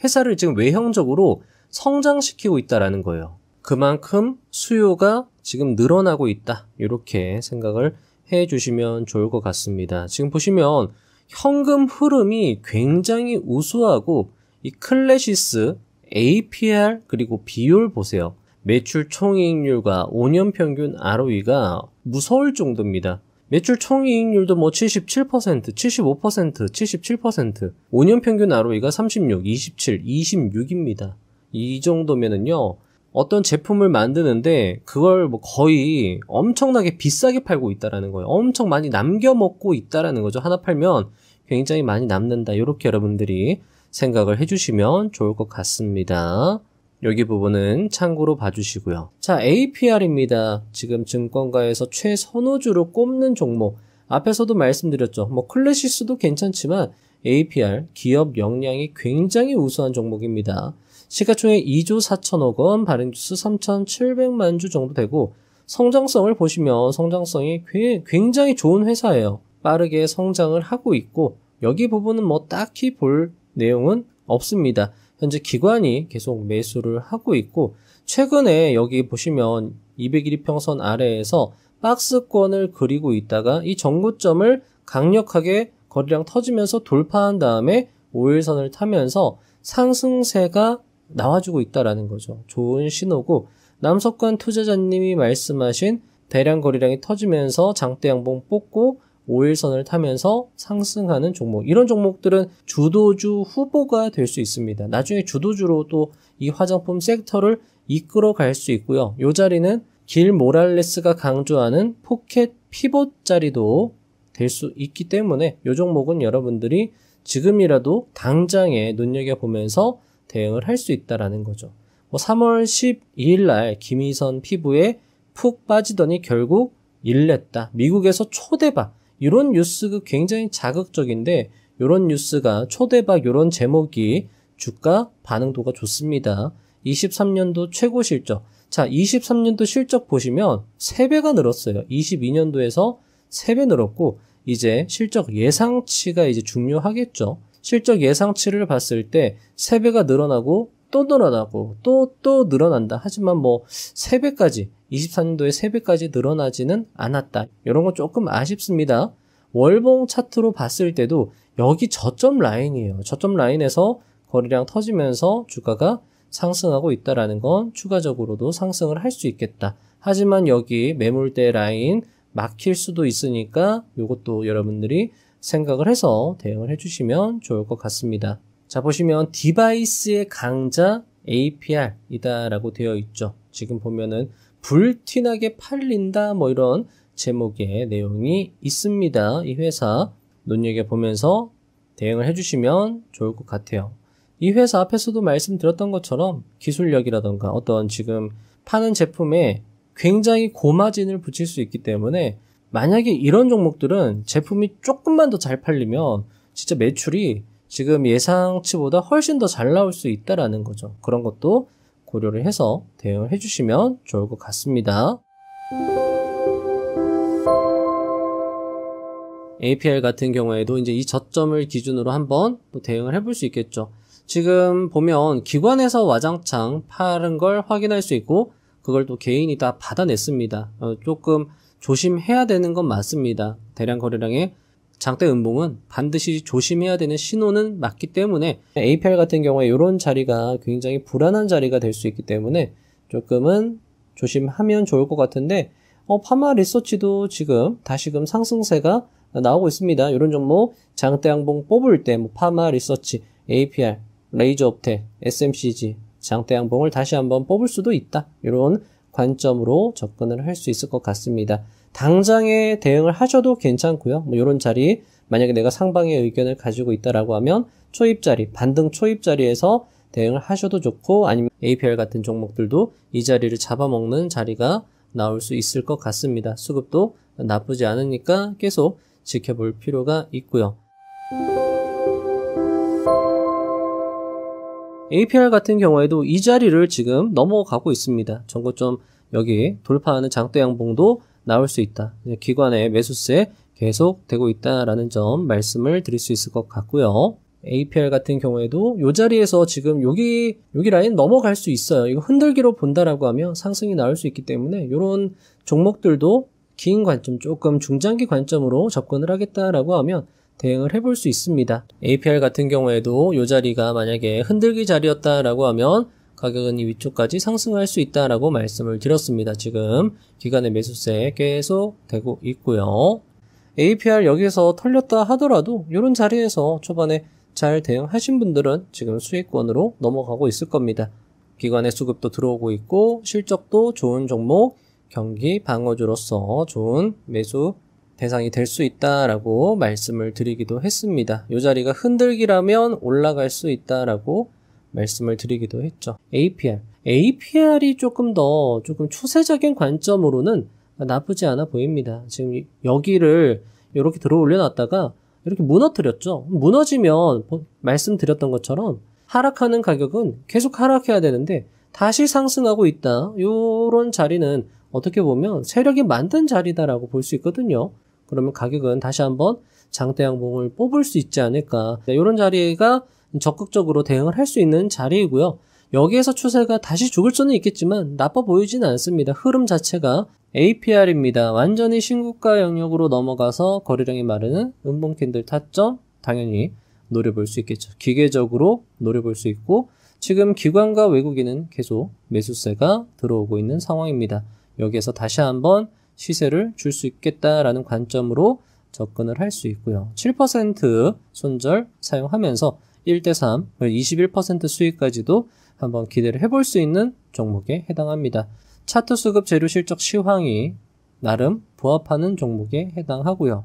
회사를 지금 외형적으로 성장시키고 있다라는 거예요. 그만큼 수요가 지금 늘어나고 있다. 이렇게 생각을 해주시면 좋을 것 같습니다. 지금 보시면 현금 흐름이 굉장히 우수하고 이 클래시스, APR 그리고 비율 보세요. 매출 총이익률과 5년 평균 ROE가 무서울 정도입니다. 매출 총이익률도 뭐 77%, 75%, 77%, 5년 평균 ROE가 36, 27, 26입니다. 이 정도면은요. 어떤 제품을 만드는데 그걸 뭐 거의 엄청나게 비싸게 팔고 있다라는 거예요. 엄청 많이 남겨 먹고 있다라는 거죠. 하나 팔면 굉장히 많이 남는다. 이렇게 여러분들이 생각을 해주시면 좋을 것 같습니다. 여기 부분은 참고로 봐주시고요. 자, APR입니다. 지금 증권가에서 최선호주로 꼽는 종목. 앞에서도 말씀드렸죠. 뭐 클래시스도 괜찮지만 APR 기업 역량이 굉장히 우수한 종목입니다. 시가총액 2조 4천억 원, 발행주수 3,700만 주 정도 되고 성장성을 보시면 성장성이 굉장히 좋은 회사예요. 빠르게 성장을 하고 있고 여기 부분은 뭐 딱히 볼 내용은 없습니다. 현재 기관이 계속 매수를 하고 있고 최근에 여기 보시면 200일이평선 아래에서 박스권을 그리고 있다가 이 정고점을 강력하게 거래량 터지면서 돌파한 다음에 5일선을 타면서 상승세가 나와주고 있다라는 거죠. 좋은 신호고 남석관 투자자님이 말씀하신 대량 거래량이 터지면서 장대 양봉 뽑고 5일선을 타면서 상승하는 종목. 이런 종목들은 주도주 후보가 될 수 있습니다. 나중에 주도주로 또 이 화장품 섹터를 이끌어 갈 수 있고요. 이 자리는 길 모랄레스가 강조하는 포켓 피봇 자리도 될 수 있기 때문에 이 종목은 여러분들이 지금이라도 당장에 눈여겨보면서 대응을 할 수 있다라는 거죠. 3월 12일 날 김희선 피부에 푹 빠지더니 결국 일냈다. 미국에서 초대박. 이런 뉴스가 굉장히 자극적인데 이런 뉴스가 초대박 이런 제목이 주가 반응도가 좋습니다. 23년도 최고 실적. 자, 23년도 실적 보시면 3배가 늘었어요. 22년도에서 3배 늘었고 이제 실적 예상치가 이제 중요하겠죠. 실적 예상치를 봤을 때 3배가 늘어나고 또 늘어나고 또 늘어난다. 하지만 3배까지 24년도에 3배까지 늘어나지는 않았다. 이런 건 조금 아쉽습니다. 월봉 차트로 봤을 때도 여기 저점 라인이에요. 저점 라인에서 거래량 터지면서 주가가 상승하고 있다라는 건 추가적으로도 상승을 할 수 있겠다. 하지만 여기 매물대 라인 막힐 수도 있으니까 이것도 여러분들이 생각을 해서 대응을 해주시면 좋을 것 같습니다. 자, 보시면 디바이스의 강자 APR이다라고 되어 있죠. 지금 보면은 불티나게 팔린다 이런 제목의 내용이 있습니다. 이 회사 눈여겨보면서 대응을 해주시면 좋을 것 같아요. 이 회사 앞에서도 말씀드렸던 것처럼 기술력이라던가 어떤 지금 파는 제품에 굉장히 고마진을 붙일 수 있기 때문에 만약에 이런 종목들은 제품이 조금만 더 잘 팔리면 진짜 매출이 지금 예상치보다 훨씬 더 잘 나올 수 있다라는 거죠. 그런 것도 고려를 해서 대응을 해주시면 좋을 것 같습니다. APR 같은 경우에도 이제 이 저점을 기준으로 한번 또 대응을 해볼 수 있겠죠. 지금 보면 기관에서 와장창 파는 걸 확인할 수 있고 그걸 또 개인이 다 받아냈습니다. 조금 조심해야 되는 건 맞습니다. 대량 거래량의 장대 음봉은 반드시 조심해야 되는 신호는 맞기 때문에 APR 같은 경우에 이런 자리가 굉장히 불안한 자리가 될 수 있기 때문에 조금은 조심하면 좋을 것 같은데 파마 리서치도 지금 다시금 상승세가 나오고 있습니다. 이런 종목 장대 양봉 뽑을 때 파마 리서치, APR, 레이저 업텍, SMCG 장대 양봉을 다시 한번 뽑을 수도 있다. 이런 관점으로 접근을 할 수 있을 것 같습니다. 당장에 대응을 하셔도 괜찮고요. 이런 자리 만약에 내가 상방의 의견을 가지고 있다라고 하면 초입 자리, 반등 초입 자리에서 대응을 하셔도 좋고 아니면 APR 같은 종목들도 이 자리를 잡아먹는 자리가 나올 수 있을 것 같습니다. 수급도 나쁘지 않으니까 계속 지켜볼 필요가 있고요. APR 같은 경우에도 이 자리를 지금 넘어가고 있습니다. 전고점 여기 돌파하는 장대 양봉도 나올 수 있다. 기관의 매수세 계속 되고 있다라는 점 말씀을 드릴 수 있을 것 같고요. APR 같은 경우에도 이 자리에서 지금 여기 라인 넘어갈 수 있어요. 이거 흔들기로 본다라고 하면 상승이 나올 수 있기 때문에 이런 종목들도 긴 관점, 조금 중장기 관점으로 접근을 하겠다라고 하면 대응을 해볼 수 있습니다. APR 같은 경우에도 이 자리가 만약에 흔들기 자리였다라고 하면 가격은 이 위쪽까지 상승할 수 있다라고 말씀을 드렸습니다. 지금 기간의 매수세 계속 되고 있고요. APR 여기서 털렸다 하더라도 이런 자리에서 초반에 잘 대응하신 분들은 지금 수익권으로 넘어가고 있을 겁니다. 기관의 수급도 들어오고 있고 실적도 좋은 종목, 경기 방어주로서 좋은 매수 대상이 될 수 있다라고 말씀을 드리기도 했습니다. 이 자리가 흔들기라면 올라갈 수 있다라고 말씀을 드리기도 했죠. APR이 조금 추세적인 관점으로는 나쁘지 않아 보입니다. 지금 여기를 이렇게 들어 올려놨다가 이렇게 무너뜨렸죠. 무너지면 말씀드렸던 것처럼 하락하는 가격은 계속 하락해야 되는데 다시 상승하고 있다. 이런 자리는 어떻게 보면 세력이 만든 자리다라고 볼 수 있거든요. 그러면 가격은 다시 한번 장대 양봉을 뽑을 수 있지 않을까. 이런 자리가 적극적으로 대응을 할 수 있는 자리이고요. 여기에서 추세가 다시 죽을 수는 있겠지만 나빠 보이지는 않습니다. 흐름 자체가 APR입니다. 완전히 신고가 영역으로 넘어가서 거래량이 마르는 음봉 캔들 타점 당연히 노려볼 수 있겠죠. 기계적으로 노려볼 수 있고 지금 기관과 외국인은 계속 매수세가 들어오고 있는 상황입니다. 여기에서 다시 한번 시세를 줄 수 있겠다라는 관점으로 접근을 할 수 있고요. 7% 손절 사용하면서 1대3, 21% 수익까지도 한번 기대를 해볼 수 있는 종목에 해당합니다. 차트 수급 재료 실적 시황이 나름 부합하는 종목에 해당하고요.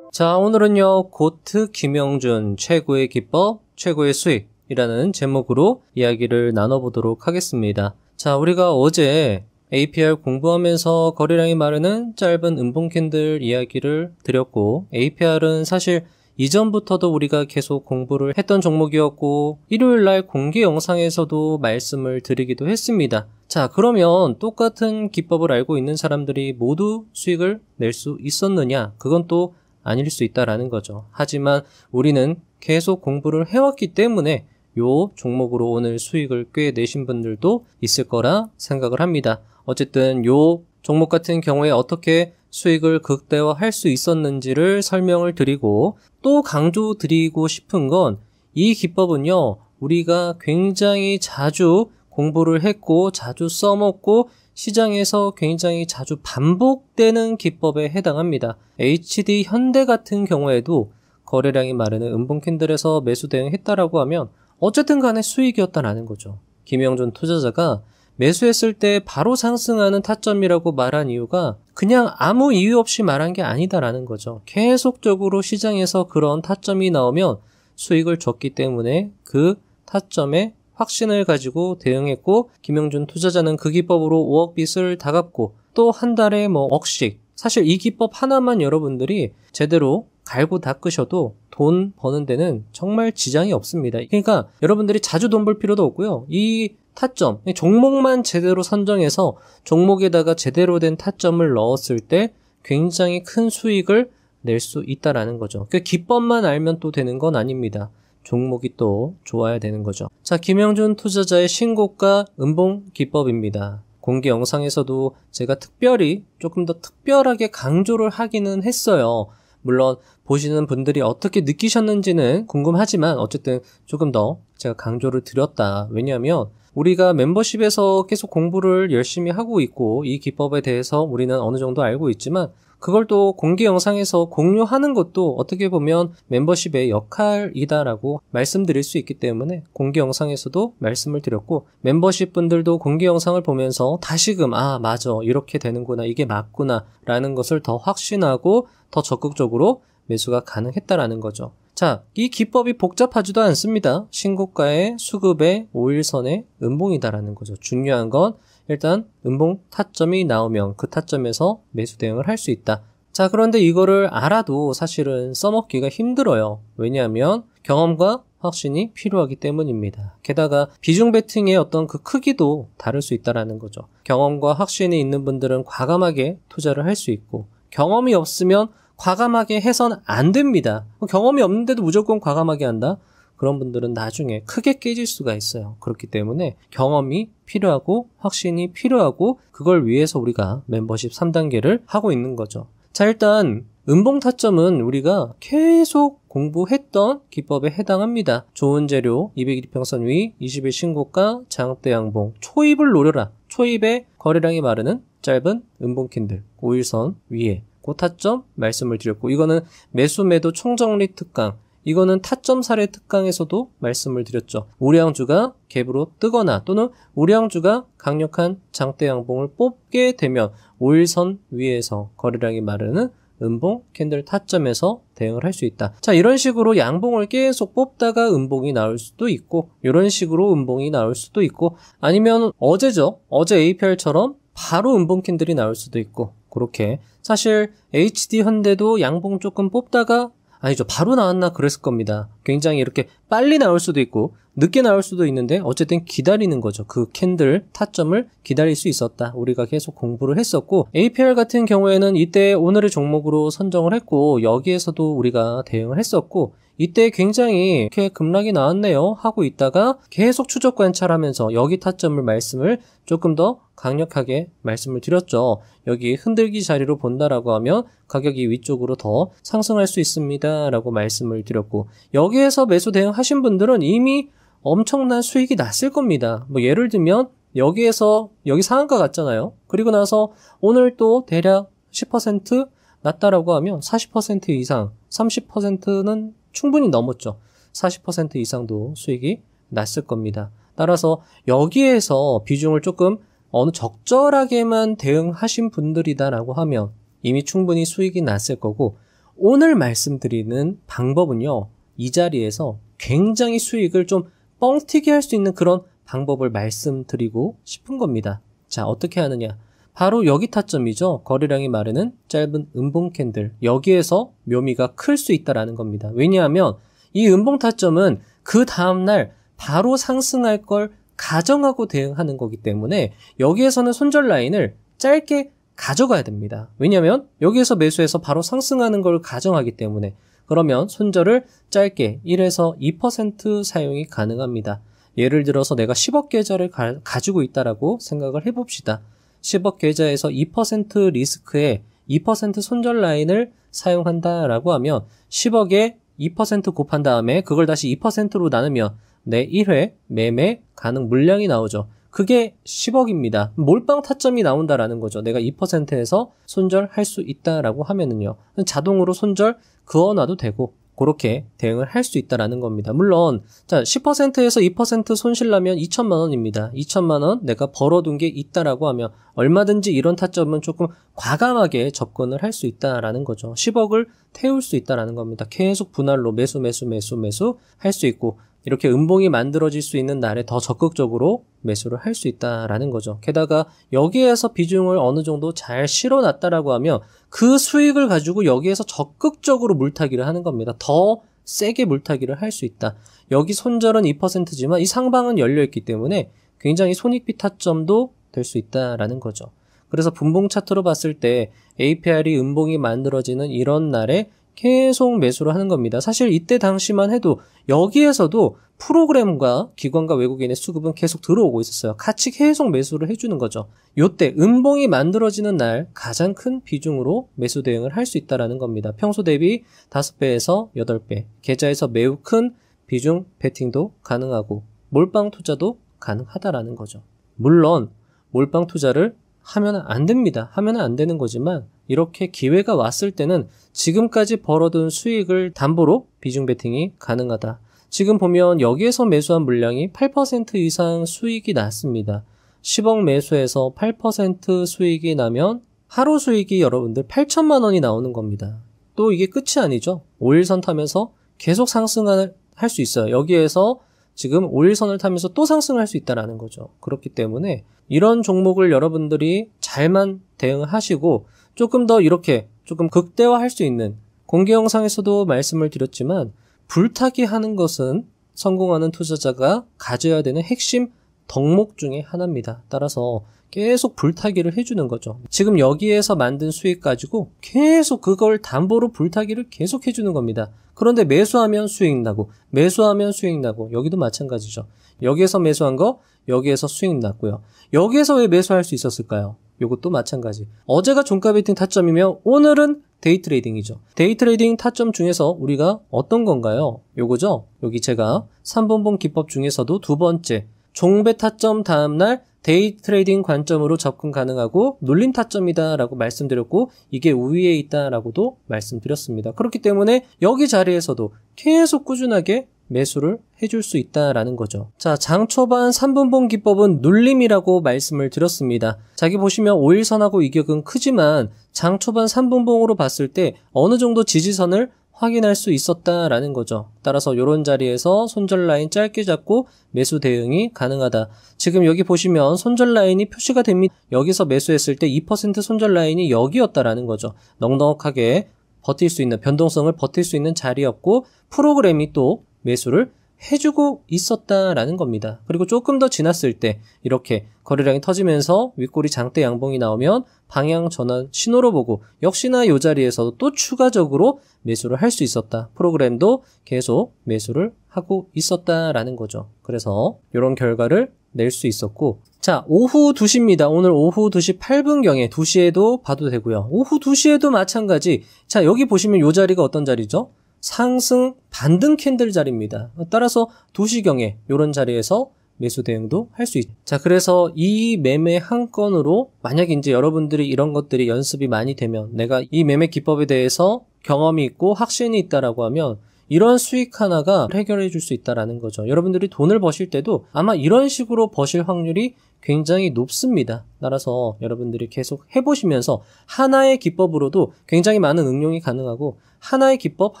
자, 오늘은요, 고트 김영준 최고의 기법, 최고의 수익이라는 제목으로 이야기를 나눠보도록 하겠습니다. 자, 우리가 어제 APR 공부하면서 거래량이 마르는 짧은 음봉 캔들 이야기를 드렸고, APR은 사실 이전부터도 우리가 계속 공부를 했던 종목이었고, 일요일날 공개 영상에서도 말씀을 드리기도 했습니다. 자, 그러면 똑같은 기법을 알고 있는 사람들이 모두 수익을 낼 수 있었느냐? 그건 또 아닐 수 있다라는 거죠. 하지만 우리는 계속 공부를 해왔기 때문에 요 종목으로 오늘 수익을 꽤 내신 분들도 있을 거라 생각을 합니다. 어쨌든 요 종목 같은 경우에 어떻게 수익을 극대화할 수 있었는지를 설명을 드리고, 또 강조드리고 싶은 건 이 기법은요, 우리가 굉장히 자주 공부를 했고 자주 써먹고 시장에서 굉장히 자주 반복되는 기법에 해당합니다. HD 현대 같은 경우에도 거래량이 마르는 음봉 캔들에서 매수 대응했다라고 하면 어쨌든 간에 수익이었다라는 거죠. 김영준 투자자가 매수했을 때 바로 상승하는 타점이라고 말한 이유가 그냥 아무 이유 없이 말한 게 아니다라는 거죠. 계속적으로 시장에서 그런 타점이 나오면 수익을 줬기 때문에 그 타점에 확신을 가지고 대응했고, 김영준 투자자는 그 기법으로 5억 빚을 다 갚고 또 한 달에 억씩, 사실 이 기법 하나만 여러분들이 제대로 갈고 닦으셔도 돈 버는 데는 정말 지장이 없습니다. 그러니까 여러분들이 자주 돈 벌 필요도 없고요. 이 타점, 종목만 제대로 선정해서 종목에다가 제대로 된 타점을 넣었을 때 굉장히 큰 수익을 낼 수 있다라는 거죠. 그 기법만 알면 또 되는 건 아닙니다. 종목이 또 좋아야 되는 거죠. 자, 김영준 투자자의 신고가 음봉 기법입니다. 공개 영상에서도 제가 특별히 조금 더 특별하게 강조를 하기는 했어요. 물론 보시는 분들이 어떻게 느끼셨는지는 궁금하지만 어쨌든 조금 더 제가 강조를 드렸다. 왜냐하면 우리가 멤버십에서 계속 공부를 열심히 하고 있고 이 기법에 대해서 우리는 어느 정도 알고 있지만 그걸 또 공개 영상에서 공유하는 것도 어떻게 보면 멤버십의 역할이다라고 말씀드릴 수 있기 때문에 공개 영상에서도 말씀을 드렸고, 멤버십 분들도 공개 영상을 보면서 다시금 맞아, 이렇게 되는구나, 이게 맞구나 라는 것을 더 확신하고 더 적극적으로 매수가 가능했다라는 거죠. 자, 이 기법이 복잡하지도 않습니다. 신고가의 수급의 5일선의 음봉이다라는 거죠. 중요한 건 일단 음봉 타점이 나오면 그 타점에서 매수 대응을 할 수 있다. 자, 그런데 이거를 알아도 사실은 써먹기가 힘들어요. 왜냐하면 경험과 확신이 필요하기 때문입니다. 게다가 비중 베팅의 어떤 그 크기도 다를 수 있다라는 거죠. 경험과 확신이 있는 분들은 과감하게 투자를 할 수 있고, 경험이 없으면 과감하게 해선 안 됩니다. 경험이 없는데도 무조건 과감하게 한다? 그런 분들은 나중에 크게 깨질 수가 있어요. 그렇기 때문에 경험이 필요하고 확신이 필요하고 그걸 위해서 우리가 멤버십 3단계를 하고 있는 거죠. 자, 일단 음봉 타점은 우리가 계속 공부했던 기법에 해당합니다. 좋은 재료, 200일평선 위, 20일 신고가, 장대 양봉, 초입을 노려라. 초입에 거래량이 마르는 짧은 음봉 캔들, 5일선 위에 그 타점 말씀을 드렸고, 이거는 매수 매도 총정리 특강, 이거는 타점 사례 특강에서도 말씀을 드렸죠. 우량주가 갭으로 뜨거나 또는 우량주가 강력한 장대 양봉을 뽑게 되면 5일선 위에서 거래량이 마르는 음봉 캔들 타점에서 대응을 할 수 있다. 자, 이런 식으로 양봉을 계속 뽑다가 음봉이 나올 수도 있고, 이런 식으로 음봉이 나올 수도 있고, 아니면 어제죠. 어제 APR처럼 바로 음봉 캔들이 나올 수도 있고, 그렇게 사실 HD 현대도 양봉 조금 뽑다가 아니죠, 바로 나왔나 그랬을 겁니다. 굉장히 이렇게 빨리 나올 수도 있고 늦게 나올 수도 있는데 어쨌든 기다리는 거죠. 그 캔들 타점을 기다릴 수 있었다. 우리가 계속 공부를 했었고, APR 같은 경우에는 이때 오늘의 종목으로 선정을 했고 여기에서도 우리가 대응을 했었고, 이때 굉장히 이렇게 급락이 나왔네요 하고 있다가 계속 추적 관찰하면서 여기 타점을 말씀을 조금 더 강력하게 말씀을 드렸죠. 여기 흔들기 자리로 본다라고 하면 가격이 위쪽으로 더 상승할 수 있습니다 라고 말씀을 드렸고, 여기에서 매수 대응하신 분들은 이미 엄청난 수익이 났을 겁니다. 예를 들면 여기에서 여기 상한가 갔잖아요. 그리고 나서 오늘 또 대략 10% 났다라고 하면 40% 이상, 30%는 충분히 넘었죠. 40% 이상도 수익이 났을 겁니다. 따라서 여기에서 비중을 조금 어느 적절하게만 대응하신 분들이다라고 하면 이미 충분히 수익이 났을 거고, 오늘 말씀드리는 방법은요, 이 자리에서 굉장히 수익을 좀 뻥튀기 할 수 있는 그런 방법을 말씀드리고 싶은 겁니다. 자, 어떻게 하느냐? 바로 여기 타점이죠. 거래량이 마르는 짧은 음봉 캔들. 여기에서 묘미가 클 수 있다라는 겁니다. 왜냐하면 이 음봉 타점은 그 다음날 바로 상승할 걸 가정하고 대응하는 거기 때문에 여기에서는 손절 라인을 짧게 가져가야 됩니다. 왜냐하면 여기에서 매수해서 바로 상승하는 걸 가정하기 때문에, 그러면 손절을 짧게 1에서 2% 사용이 가능합니다. 예를 들어서 내가 10억 계좌를 가지고 있다라고 생각을 해봅시다. 10억 계좌에서 2% 리스크에 2% 손절 라인을 사용한다라고 하면 10억에 2% 곱한 다음에 그걸 다시 2%로 나누면 내 1회 매매 가능 물량이 나오죠. 그게 10억입니다. 몰빵 타점이 나온다라는 거죠. 내가 2%에서 손절할 수 있다라고 하면은요, 자동으로 손절 그어놔도 되고 그렇게 대응을 할 수 있다라는 겁니다. 물론 자 10%에서 2% 손실 나면 2천만 원입니다. 2천만 원 내가 벌어둔 게 있다라고 하면 얼마든지 이런 타점은 조금 과감하게 접근을 할 수 있다라는 거죠. 10억을 태울 수 있다라는 겁니다. 계속 분할로 매수 할 수 있고, 이렇게 음봉이 만들어질 수 있는 날에 더 적극적으로 매수를 할 수 있다라는 거죠. 게다가 여기에서 비중을 어느 정도 잘 실어놨다라고 하면 그 수익을 가지고 여기에서 적극적으로 물타기를 하는 겁니다. 더 세게 물타기를 할 수 있다. 여기 손절은 2%지만 이 상방은 열려있기 때문에 굉장히 손익비 타점도 될 수 있다라는 거죠. 그래서 분봉 차트로 봤을 때 APR이 음봉이 만들어지는 이런 날에 계속 매수를 하는 겁니다. 사실 이때 당시만 해도 여기에서도 프로그램과 기관과 외국인의 수급은 계속 들어오고 있었어요. 같이 계속 매수를 해주는 거죠. 요때 음봉이 만들어지는 날 가장 큰 비중으로 매수 대응을 할 수 있다는 겁니다. 평소 대비 5배에서 8배, 계좌에서 매우 큰 비중 베팅도 가능하고 몰빵 투자도 가능하다라는 거죠. 물론 몰빵 투자를 하면 안 됩니다. 하면 안 되는 거지만 이렇게 기회가 왔을 때는 지금까지 벌어둔 수익을 담보로 비중 베팅이 가능하다. 지금 보면 여기에서 매수한 물량이 8% 이상 수익이 났습니다. 10억 매수해서 8% 수익이 나면 하루 수익이 여러분들 8천만 원이 나오는 겁니다. 또 이게 끝이 아니죠. 5일선 타면서 계속 상승을 할 수 있어요. 여기에서 지금 5일선을 타면서 또 상승할 수 있다는 거죠. 그렇기 때문에 이런 종목을 여러분들이 잘만 대응하시고 조금 더 이렇게 조금 극대화할 수 있는, 공개 영상에서도 말씀을 드렸지만 불타기 하는 것은 성공하는 투자자가 가져야 되는 핵심 덕목 중에 하나입니다. 따라서 계속 불타기를 해주는 거죠. 지금 여기에서 만든 수익 가지고 계속 그걸 담보로 불타기를 계속 해주는 겁니다. 그런데 매수하면 수익 나고 매수하면 수익 나고, 여기도 마찬가지죠. 여기에서 매수한 거 여기에서 수익 났고요. 여기에서 왜 매수할 수 있었을까요? 요것도 마찬가지. 어제가 종가 베팅 타점이며 오늘은 데이 트레이딩이죠. 데이 트레이딩 타점 중에서 우리가 어떤 건가요? 요거죠. 여기 제가 3분봉 기법 중에서도 두 번째 종배 타점 다음날 데이 트레이딩 관점으로 접근 가능하고 눌림 타점이다 라고 말씀드렸고, 이게 우위에 있다 라고도 말씀드렸습니다. 그렇기 때문에 여기 자리에서도 계속 꾸준하게 매수를 해줄 수 있다라는 거죠. 자, 장 초반 3분봉 기법은 눌림이라고 말씀을 드렸습니다. 자기 보시면 5일선하고 이격은 크지만 장 초반 3분봉으로 봤을 때 어느 정도 지지선을 확인할 수 있었다라는 거죠. 따라서 이런 자리에서 손절 라인 짧게 잡고 매수 대응이 가능하다. 지금 여기 보시면 손절 라인이 표시가 됩니다. 여기서 매수했을 때 2% 손절 라인이 여기였다라는 거죠. 넉넉하게 버틸 수 있는, 변동성을 버틸 수 있는 자리였고, 프로그램이 또 매수를 해주고 있었다라는 겁니다. 그리고 조금 더 지났을 때 이렇게 거래량이 터지면서 윗꼬리 장대 양봉이 나오면 방향 전환 신호로 보고 역시나 이 자리에서도 또 추가적으로 매수를 할 수 있었다. 프로그램도 계속 매수를 하고 있었다라는 거죠. 그래서 이런 결과를 낼 수 있었고, 자, 오후 2시입니다. 오늘 오후 2시 8분경에 2시에도 봐도 되고요. 오후 2시에도 마찬가지. 자, 여기 보시면 이 자리가 어떤 자리죠? 상승 반등 캔들 자리입니다. 따라서 2시경에 이런 자리에서 매수 대응도 할 수 있죠. 자, 그래서 이 매매 한 건으로 만약에 이제 여러분들이 이런 것들이 연습이 많이 되면 내가 이 매매 기법에 대해서 경험이 있고 확신이 있다라고 하면 이런 수익 하나가 해결해 줄 수 있다라는 거죠. 여러분들이 돈을 버실 때도 아마 이런 식으로 버실 확률이 굉장히 높습니다. 따라서 여러분들이 계속 해보시면서 하나의 기법으로도 굉장히 많은 응용이 가능하고 하나의 기법,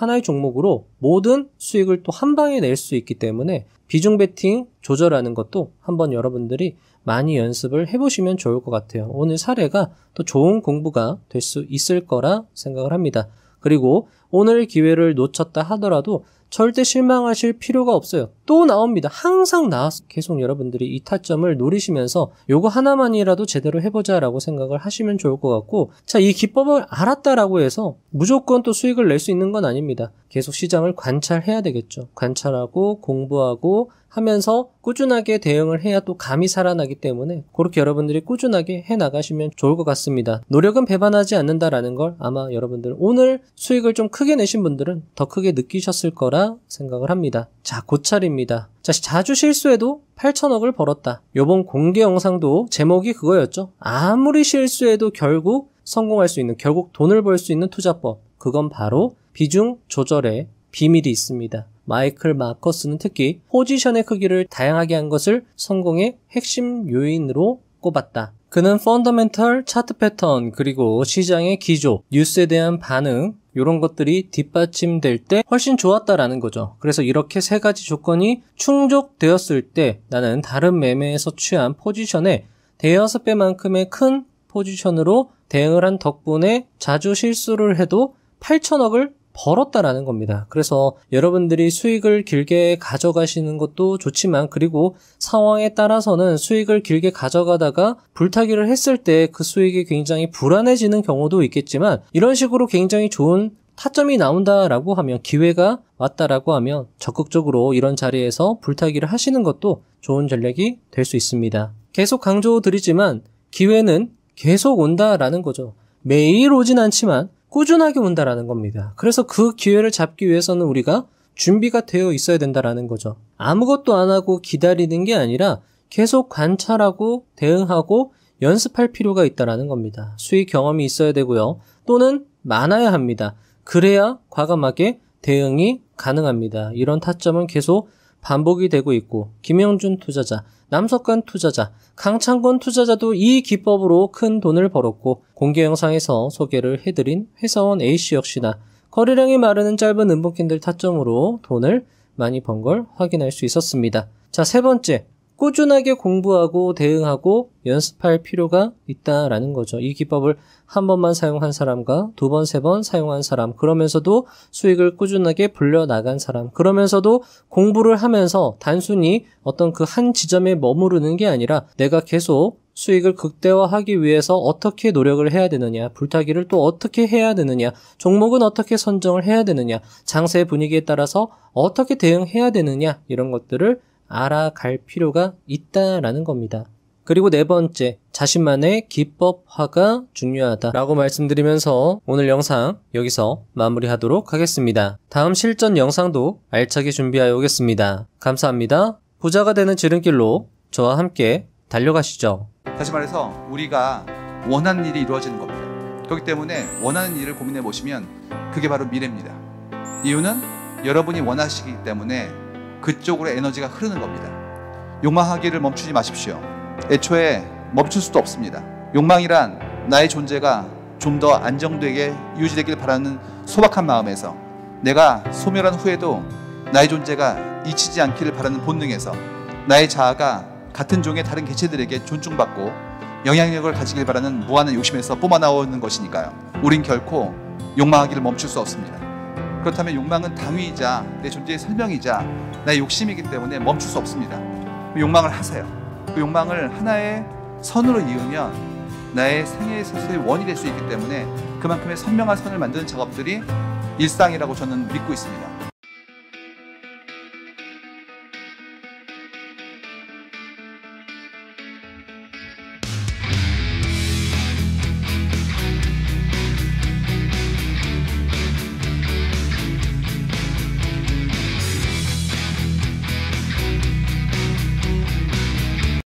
하나의 종목으로 모든 수익을 또 한 방에 낼 수 있기 때문에 비중 베팅 조절하는 것도 한번 여러분들이 많이 연습을 해보시면 좋을 것 같아요. 오늘 사례가 또 좋은 공부가 될 수 있을 거라 생각을 합니다. 그리고 오늘 기회를 놓쳤다 하더라도 절대 실망하실 필요가 없어요. 또 나옵니다. 항상 나와서 계속 여러분들이 이 타점을 노리시면서 요거 하나만이라도 제대로 해보자 라고 생각을 하시면 좋을 것 같고, 자, 이 기법을 알았다라고 해서 무조건 또 수익을 낼 수 있는 건 아닙니다. 계속 시장을 관찰해야 되겠죠. 관찰하고 공부하고 하면서 꾸준하게 대응을 해야 또 감이 살아나기 때문에 그렇게 여러분들이 꾸준하게 해나가시면 좋을 것 같습니다. 노력은 배반하지 않는다라는 걸 아마 여러분들 오늘 수익을 좀 크게 내신 분들은 더 크게 느끼셨을 거라 생각을 합니다. 자, 고찰입니다. 자, 자주 실수해도 8천억을 벌었다. 요번 공개 영상도 제목이 그거였죠. 아무리 실수해도 결국 성공할 수 있는, 결국 돈을 벌 수 있는 투자법. 그건 바로 비중 조절의 비밀이 있습니다. 마이클 마커스는 특히 포지션의 크기를 다양하게 한 것을 성공의 핵심 요인으로 꼽았다. 그는 펀더멘털, 차트 패턴, 그리고 시장의 기조, 뉴스에 대한 반응, 이런 것들이 뒷받침될 때 훨씬 좋았다라는 거죠. 그래서 이렇게 세 가지 조건이 충족되었을 때 나는 다른 매매에서 취한 포지션에 대여섯 배만큼의 큰 포지션으로 대응을 한 덕분에 자주 실수를 해도 8천억을 벌었다라는 겁니다. 그래서 여러분들이 수익을 길게 가져가시는 것도 좋지만, 그리고 상황에 따라서는 수익을 길게 가져가다가 불타기를 했을 때 그 수익이 굉장히 불안해지는 경우도 있겠지만, 이런 식으로 굉장히 좋은 타점이 나온다라고 하면, 기회가 왔다라고 하면 적극적으로 이런 자리에서 불타기를 하시는 것도 좋은 전략이 될 수 있습니다. 계속 강조드리지만 기회는 계속 온다라는 거죠. 매일 오진 않지만 꾸준하게 온다라는 겁니다. 그래서 그 기회를 잡기 위해서는 우리가 준비가 되어 있어야 된다라는 거죠. 아무것도 안 하고 기다리는 게 아니라 계속 관찰하고 대응하고 연습할 필요가 있다라는 겁니다. 수익 경험이 있어야 되고요. 또는 많아야 합니다. 그래야 과감하게 대응이 가능합니다. 이런 타점은 계속 반복이 되고 있고, 김영준 투자자, 남석관 투자자, 강창권 투자자도 이 기법으로 큰 돈을 벌었고, 공개 영상에서 소개를 해드린 회사원 A씨 역시나 거래량이 마르는 짧은 음봉 캔들 타점으로 돈을 많이 번 걸 확인할 수 있었습니다. 자, 세 번째, 꾸준하게 공부하고 대응하고 연습할 필요가 있다라는 거죠. 이 기법을 한 번만 사용한 사람과 두 번, 세 번 사용한 사람, 그러면서도 수익을 꾸준하게 불려나간 사람, 그러면서도 공부를 하면서 단순히 어떤 그 한 지점에 머무르는 게 아니라 내가 계속 수익을 극대화하기 위해서 어떻게 노력을 해야 되느냐, 불타기를 또 어떻게 해야 되느냐, 종목은 어떻게 선정을 해야 되느냐, 장세 분위기에 따라서 어떻게 대응해야 되느냐, 이런 것들을 알아갈 필요가 있다라는 겁니다. 그리고 네 번째, 자신만의 기법화가 중요하다라고 말씀드리면서 오늘 영상 여기서 마무리하도록 하겠습니다. 다음 실전 영상도 알차게 준비하여 오겠습니다. 감사합니다. 부자가 되는 지름길로 저와 함께 달려가시죠. 다시 말해서 우리가 원하는 일이 이루어지는 겁니다. 그렇기 때문에 원하는 일을 고민해 보시면 그게 바로 미래입니다. 이유는 여러분이 원하시기 때문에 그쪽으로 에너지가 흐르는 겁니다. 욕망하기를 멈추지 마십시오. 애초에 멈출 수도 없습니다. 욕망이란 나의 존재가 좀 더 안정되게 유지되길 바라는 소박한 마음에서, 내가 소멸한 후에도 나의 존재가 잊히지 않기를 바라는 본능에서, 나의 자아가 같은 종의 다른 개체들에게 존중받고 영향력을 가지길 바라는 무한한 욕심에서 뿜어나오는 것이니까요. 우린 결코 욕망하기를 멈출 수 없습니다. 그렇다면 욕망은 당위이자 내 존재의 설명이자 나의 욕심이기 때문에 멈출 수 없습니다. 그 욕망을 하세요. 그 욕망을 하나의 선으로 이으면 나의 생애의 스스로의 원이 될 수 있기 때문에 그만큼의 선명한 선을 만드는 작업들이 일상이라고 저는 믿고 있습니다.